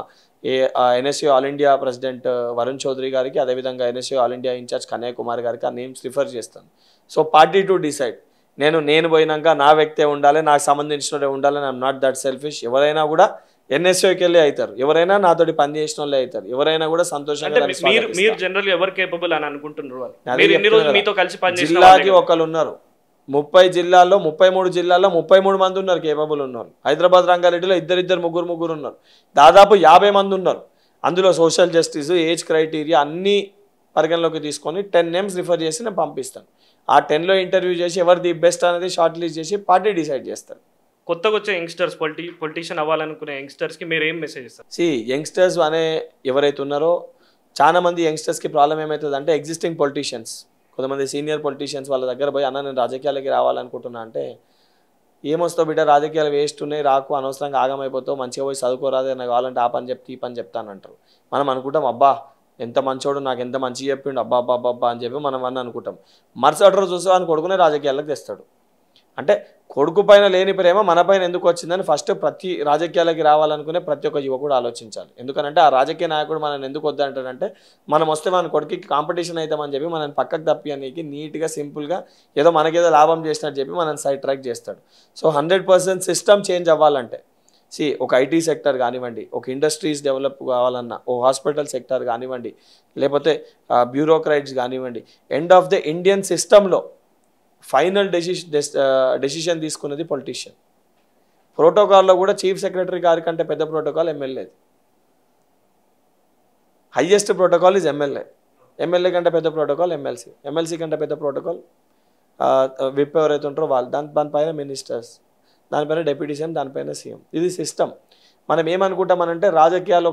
NSU all India president Varun Chaudhary గారికి, అదేవిధంగా NSU all India incharge Kannaiya Kumar గారికి ఆ నేమ్స్ రిఫర్ చేస్తాను. So party to decide. నేను పోయినాక నా వ్యక్తే ఉండాలి, నాకు సంబంధించిన ఉండాలి. I'm not that selfish. ఎవరైనా కూడా ఎన్ఎస్యూకి వెళ్ళి అవుతారు, ఎవరైనా నాతోటి పని చేసిన వాళ్ళే అవుతారు, ఎవరైనా కూడా సంతోషంగా. మీరు జనరల్ ఎవరు కేపబుల్ అని అనుకుంటున్నారు? ఎన్ని రోజులు మీతో కలిసి పనిచేసిన జిల్లాకి ఒకళ్ళు ఉన్నారు, 30 జిల్లాల్లో 33 జిల్లాల్లో 33 మంది ఉన్నారు కేపబుల్ ఉన్నారు. హైదరాబాద్ రంగారెడ్డిలో ఇద్దరు ముగ్గురు ఉన్నారు. దాదాపు 50 మంది ఉన్నారు. అందులో సోషల్ జస్టిస్, ఏజ్ క్రైటీరియా అన్నీ పరిగణలోకి తీసుకొని 10 నేమ్స్ రిఫర్ చేసి నేను పంపిస్తాను. ఆ 10లో ఇంటర్వ్యూ చేసి ఎవరు ది బెస్ట్ అనేది షార్ట్ లిస్ట్ చేసి పార్టీ డిసైడ్ చేస్తారు. కొత్తగా వచ్చే యంగ్స్టర్స్, పొలిటీషియన్ అవ్వాలనుకునే యంగ్స్టర్స్కి మీరు ఏం మెసేజ్ ఇస్తారు? యంగ్స్టర్స్ అనే ఎవరైతే ఉన్నారో చాలా మంది యంగ్స్టర్స్కి ప్రాబ్లం ఏమవుతుంది అంటే ఎగ్జిస్టింగ్ పొలిటీషియన్స్, కొంతమంది సీనియర్ పొలిటీషియన్స్ వాళ్ళ దగ్గర పోయి అన్న నేను రాజకీయాలకి రావాలనుకుంటున్నా అంటే ఏమొస్తావు బిడ్డ, రాజకీయాలు వేస్ట్ ఉన్నాయి, రాకు, అనవసరంగా ఆగమైపోతావు, మంచిగా పోయి చదువుకోరాదే, నాకు కావాలంటే ఆ పని చెప్తే ఈ పని చెప్తానంటారు. మనం అనుకుంటాం అబ్బా ఎంత మంచోడు, నాకు ఎంత మంచిగా చెప్పిండు, అబ్బా అబ్బా అబ్బా అని చెప్పి మనం అన్నీ అనుకుంటాం. మరుసటి రోజు చూస్తే అని కొడుకునే రాజకీయాలకు తెస్తాడు. అంటే కొడుకు పైన లేని ప్రేమ మన పైన ఎందుకు వచ్చిందని ఫస్ట్ ప్రతి రాజకీయాలకి రావాలనుకునే ప్రతి ఒక్క యువకుడు ఆలోచించాలి. ఎందుకంటే ఆ రాజకీయ నాయకుడు మనల్ని ఎందుకు వద్దంటాడంటే మనం వస్తే మన కొడుకుకి కాంపిటీషన్ అవుతామని చెప్పి మనల్ని పక్కకు తప్పియడానికి నీట్గా సింపుల్గా ఏదో మనకేదో లాభం చేసినట్టు చెప్పి మనల్ని సైడ్ ట్రాక్ చేస్తాడు. సో 100% సిస్టమ్ చేంజ్ అవ్వాలంటే ఒక ఐటీ సెక్టర్ కానివ్వండి, ఒక ఇండస్ట్రీస్ డెవలప్ కావాలన్నా, ఓ హాస్పిటల్ సెక్టర్ కానివ్వండి, లేకపోతే బ్యూరోక్రాట్స్ కానివ్వండి, ఎండ్ ఆఫ్ ద ఇండియన్ సిస్టంలో ఫైనల్ డెసిషన్ తీసుకున్నది పొలిటీషియన్. ప్రోటోకాల్లో కూడా చీఫ్ సెక్రటరీ గారి కంటే పెద్ద ప్రోటోకాల్ ఎమ్మెల్యేది. హైయెస్ట్ ప్రోటోకాల్ ఈజ్ ఎమ్మెల్యే కంటే పెద్ద ప్రోటోకాల్ ఎమ్మెల్సీ కంటే పెద్ద ప్రోటోకాల్ విప్ ఎవరైతే ఉంటారో వాళ్ళు, దానిపైన మినిస్టర్స్, దానిపైన డిప్యూటీ సీఎం, దానిపైన సీఎం. ఇది సిస్టమ్. మనం ఏమనుకుంటామనంటే రాజకీయాలు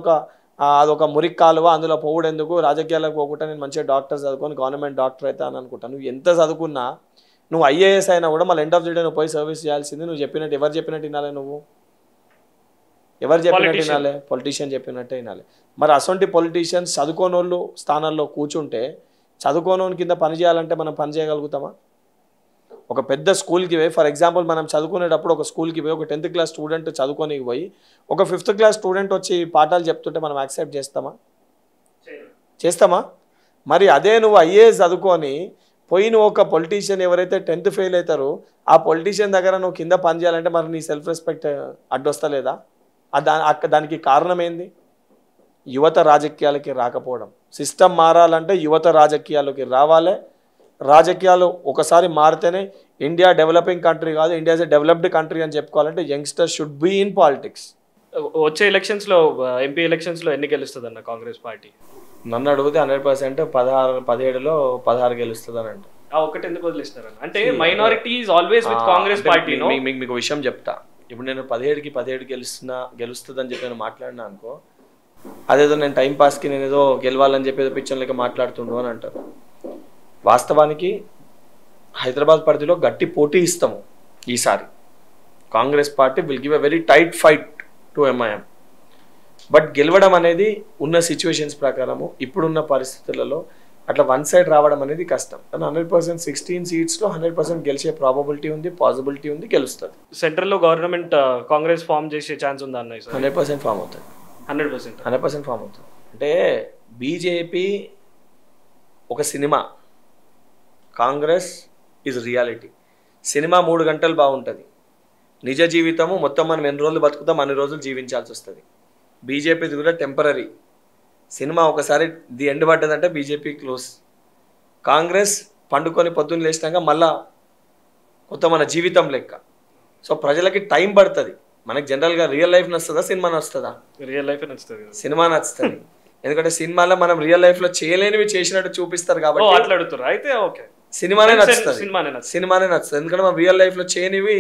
అదొక మురికి కాలువ, అందులో పోవుడు ఎందుకు, రాజకీయాలకు పోకుండా నేను మంచిగా డాక్టర్ చదువుకొని గవర్నమెంట్ డాక్టర్ అయితే అని అనుకుంటాను. నువ్వు ఎంత చదువుకున్నా, నువ్వు ఐఏఎస్ అయినా కూడా మళ్ళీ ఎండ్ ఆఫ్ ది డే నువ్వు పోయి సర్వీస్ చేయాల్సింది. నువ్వు చెప్పినట్టు ఎవరు చెప్పినట్టు వినాలి, ఎవరు చెప్పినట్టు వినాలి? పొలిటీషియన్ చెప్పినట్టే వినాలి. మరి అసొంటి పొలిటీషియన్స్ చదువుకోని వాళ్ళు స్థానాల్లో కూర్చుంటే చదువుకోని కింద పని చేయాలంటే మనం పని చేయగలుగుతామా? ఒక పెద్ద స్కూల్కి పోయి, ఫర్ ఎగ్జాంపుల్ మనం చదువుకునేటప్పుడు ఒక స్కూల్కి పోయి ఒక 10th క్లాస్ స్టూడెంట్ చదువుకొని పోయి ఒక 5th క్లాస్ స్టూడెంట్ వచ్చి పాఠాలు చెప్తుంటే మనం యాక్సెప్ట్ చేస్తామా? మరి అదే నువ్వు ఐఏఎస్ చదువుకొని పోయి నువ్వు ఒక పొలిటీషియన్ ఎవరైతే 10th ఫెయిల్ అవుతారో ఆ పొలిటీషియన్ దగ్గర నువ్వు కింద పని చేయాలంటే మరి నీ సెల్ఫ్ రెస్పెక్ట్ అడ్డొస్తలేదా? దానికి కారణం ఏంది? యువత రాజకీయాలకి రాకపోవడం. సిస్టమ్ మారాలంటే యువత రాజకీయాలకి రావాలి. రాజకీయాలు ఒకసారి మారితేనే ఇండియా డెవలపింగ్ కంట్రీ కాదు, India is a developed country అని చెప్పుకోవాలంటే youngsters should be in politics. వచ్చే ఎలక్షన్స్లో ఎంపీ ఎలక్షన్స్లో ఎన్ని గెలుస్తుంది అన్న కాంగ్రెస్ పార్టీ? నన్ను అడిగితే 100% 17లో 16 గెలుస్తుంది అని అంటే ఒకటి ఎందుకు వదిలేస్తున్నారన్న? అంటే minority is always with Congress party. మీకు విషయం చెప్తా. ఇప్పుడు నేను 17కి 17 గెలుస్తుంది అని చెప్పి నేను మాట్లాడినా అనుకో, అదేదో నేను టైంపాస్కి నేను ఏదో గెలవాలని చెప్పి ఏదో పిక్చర్ లెక్క మాట్లాడుతుండు అని అంటారు. వాస్తవానికి హైదరాబాద్ పరిధిలో గట్టి పోటీ ఇస్తాము ఈసారి. Congress party will give a very tight fight to MIM. But గెలవడం అనేది ఉన్న సిచ్యువేషన్స్ ప్రకారము ఇప్పుడున్న పరిస్థితులలో అట్లా వన్ సైడ్ రావడం అనేది కష్టం. కానీ 100% 16 సీట్స్లో 100% గెలిచే ప్రాబబిలిటీ ఉంది, పాసిబిలిటీ ఉంది, గెలుస్తుంది. సెంట్రల్లో గవర్నమెంట్ కాంగ్రెస్ ఫామ్ చేసే ఛాన్స్ ఉందా అన్న? 100% ఫామ్ అవుతుంది. 100% ఫామ్ అవుతుంది. అంటే బీజేపీ ఒక cinema, Congress is reality. Cinema 3 గంటలు బాగుంటుంది, నిజ జీవితము మొత్తం మనం ఎన్ని రోజులు బతుకుతాం అన్ని రోజులు జీవించాల్సి వస్తుంది. బీజేపీది కూడా టెంపరీ. సినిమా ఒకసారి ది ఎండ్ పడ్డదంటే బీజేపీ క్లోజ్. కాంగ్రెస్ పండుకొని పొద్దున్న లేచినాక మళ్ళా కొత్త మన జీవితం లెక్క. సో ప్రజలకి టైం పడుతుంది. మనకి జనరల్గా రియల్ లైఫ్ నచ్చుతుందా, సినిమా నచ్చుతుందా? రియల్ లైఫ్ నచ్చుతుంది, సినిమా నచ్చుతుంది. ఎందుకంటే సినిమాలో మనం రియల్ లైఫ్లో చేయలేనివి చేసినట్టు చూపిస్తారు కాబట్టి అయితే ఓకే సినిమానే నచ్చుతుంది. ఎందుకంటే మనం రియల్ లైఫ్లో చేయనివి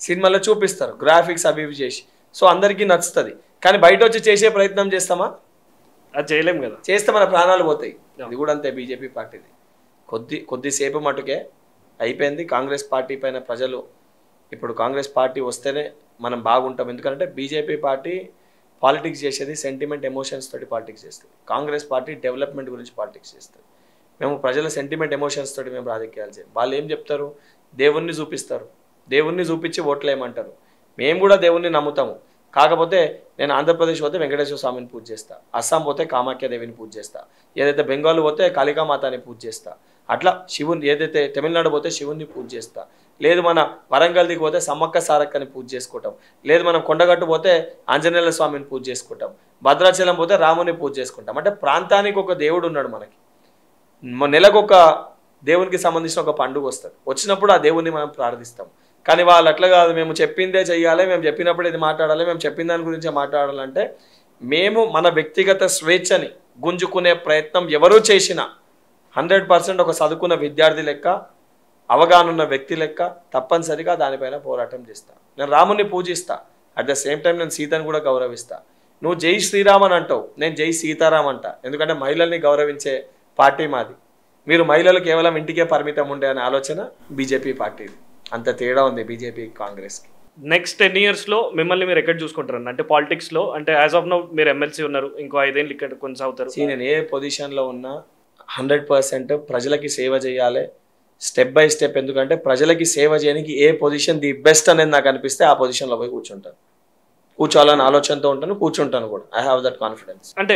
సినిమాలో చూపిస్తారు, గ్రాఫిక్స్ అవి ఇవి చేసి. సో అందరికీ నచ్చుతుంది. కానీ బయట వచ్చి చేసే ప్రయత్నం చేస్తామా? అది చేయలేము కదా. చేస్తే మన ప్రాణాలు పోతాయి. ఇది కూడా అంతే బీజేపీ పార్టీది. కొద్దిసేపు మటుకే అయిపోయింది. కాంగ్రెస్ పార్టీ పైన ప్రజలు ఇప్పుడు కాంగ్రెస్ పార్టీ వస్తేనే మనం బాగుంటాం. ఎందుకంటే బీజేపీ పార్టీ పాలిటిక్స్ చేసేది సెంటిమెంట్ ఎమోషన్స్ తోటి పాలిటిక్స్ చేస్తుంది. కాంగ్రెస్ పార్టీ డెవలప్మెంట్ గురించి పాలిటిక్స్ చేస్తుంది. మేము ప్రజల సెంటిమెంట్ ఎమోషన్స్ తోటి మేము రాజకీయాలు చేయాలి. వాళ్ళు ఏం చెప్తారు? దేవుణ్ణి చూపిస్తారు, దేవుణ్ణి చూపించి ఓట్లు వేయమంటారు. మేము కూడా దేవుణ్ణి నమ్ముతాము. కాకపోతే నేను ఆంధ్రప్రదేశ్ పోతే వెంకటేశ్వర స్వామిని పూజ చేస్తా, అస్సాం పోతే కామాఖ్యాదేవిని పూజ చేస్తా, ఏదైతే బెంగాల్ పోతే కాళికామాతని పూజ చేస్తా, అట్లా శివుని, ఏదైతే తమిళనాడు పోతే శివుని పూజ చేస్తా, లేదు మన వరంగల్ దిగి పోతే సమ్మక్క సారక్కని పూజ చేసుకుంటాం, లేదు మనం కొండగట్టు పోతే ఆంజనేయుల స్వామిని పూజ చేసుకుంటాం, భద్రాచలం పోతే రాముని పూజ చేసుకుంటాం. అంటే ప్రాంతానికి ఒక దేవుడు ఉన్నాడు. మనకి నెలకొక దేవునికి సంబంధించిన ఒక పండుగ వస్తుంది. వచ్చినప్పుడు ఆ దేవుణ్ణి మనం ప్రార్థిస్తాం. కానీ వాళ్ళు అట్లా కాదు, మేము చెప్పిందే చెయ్యాలి, మేము చెప్పినప్పుడు ఇది మాట్లాడాలి, మేము చెప్పిన దాని గురించే మాట్లాడాలంటే మేము మన వ్యక్తిగత స్వేచ్ఛని గుంజుకునే ప్రయత్నం ఎవరూ చేసినా 100% ఒక చదువుకున్న విద్యార్థి లెక్క, అవగాహన ఉన్న వ్యక్తి లెక్క తప్పనిసరిగా దానిపైన పోరాటం చేస్తా. నేను రాముని పూజిస్తా, అట్ ద సేమ్ టైం నేను సీతను కూడా గౌరవిస్తా. నువ్వు జై శ్రీరామ్ అని అంటావు, నేను జై సీతారాం అంట. ఎందుకంటే మహిళల్ని గౌరవించే పార్టీ మాది. మీరు మహిళలు కేవలం ఇంటికే పరిమితం ఉండే అనే ఆలోచన బీజేపీ పార్టీది. అంత తేడా ఉంది బీజేపీ కాంగ్రెస్కి. నెక్స్ట్ 10 yearsలో మిమ్మల్ని మీరు ఎక్కడ చూసుకుంటారు అంటే పాలిటిక్స్లో? అంటే యాజ్ ఆఫ్ నౌ మీరు ఎమ్మెల్సీ ఉన్నారు, ఇంకో 5 ఏళ్ళు ఇక్కడ కొనసాగుతారు. నేను ఏ పొజిషన్లో ఉన్నా 100% ప్రజలకి సేవ చేయాలి, స్టెప్ బై స్టెప్. ఎందుకంటే ప్రజలకి సేవ చేయడానికి ఏ పొజిషన్ ది బెస్ట్ అనేది నాకు అనిపిస్తే ఆ పొజిషన్లో పోయి కూర్చుంటాను. కూర్చోవాలని ఆలోచనతో ఉంటాను, కూర్చుంటాను కూడా. I have that confidence. అంటే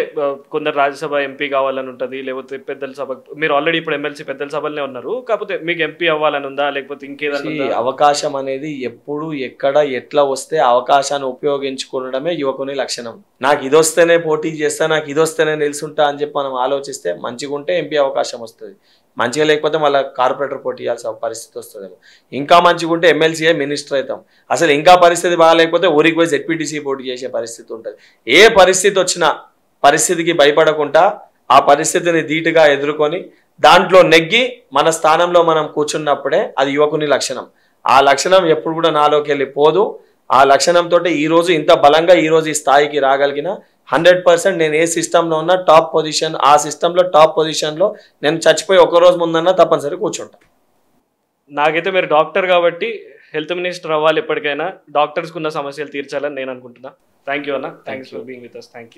కొందరు రాజ్యసభ ఎంపీ కావాలని ఉంటుంది, లేకపోతే పెద్దల సభ. మీరు ఆల్రెడీ ఇప్పుడు ఎమ్మెల్సీ పెద్దల సభలోనే ఉన్నారు, కాకపోతే మీకు ఎంపీ అవ్వాలని ఉందా, లేకపోతే ఇంకేదన్నా? అవకాశం అనేది ఎప్పుడు ఎక్కడ ఎట్లా వస్తే అవకాశాన్ని ఉపయోగించుకోవడమే యువకుని లక్షణం. నాకు ఇది వస్తేనే పోటీ చేస్తా, నాకు ఇది వస్తేనే నిలుచుంటా అని చెప్పి మనం ఆలోచిస్తే మంచిగా ఉంటే ఎంపీ అవకాశం వస్తుంది. మంచిగా లేకపోతే మళ్ళీ కార్పొరేటర్ పోటీ చేయాల్సిన పరిస్థితి వస్తుందేమో. ఇంకా మంచిగా ఉంటే ఎమ్మెల్సీఏ మినిస్టర్ అవుతాం. అసలు ఇంకా పరిస్థితి బాగాలేకపోతే ఊరికి పోయి జెడ్పీటీసీ పోటీ చేసే పరిస్థితి ఉంటుంది. ఏ పరిస్థితి వచ్చినా పరిస్థితికి భయపడకుండా ఆ పరిస్థితిని ధీటుగా ఎదుర్కొని దాంట్లో నెగ్గి మన స్థానంలో మనం కూర్చున్నప్పుడే అది యువకుని లక్షణం. ఆ లక్షణం ఎప్పుడు కూడా నాలోకి వెళ్ళి పోదు. ఆ లక్షణంతో ఈరోజు ఇంత బలంగా ఈరోజు ఈ స్థాయికి రాగలిగిన 100% నేను ఏ సిస్టంలో ఉన్నా టాప్ పొజిషన్, ఆ సిస్టంలో టాప్ పొజిషన్లో నేను చచ్చిపోయి ఒక రోజు ముందన్నా తప్పనిసరి కూర్చుంటాను. నాకైతే మీరు డాక్టర్ కాబట్టి హెల్త్ మినిస్టర్ అవ్వాలి, ఎప్పటికైనా డాక్టర్స్కి ఉన్న సమస్యలు తీర్చాలని నేను అనుకుంటున్నా. థ్యాంక్ యూ అన్న, thanks for being with us. Thank you.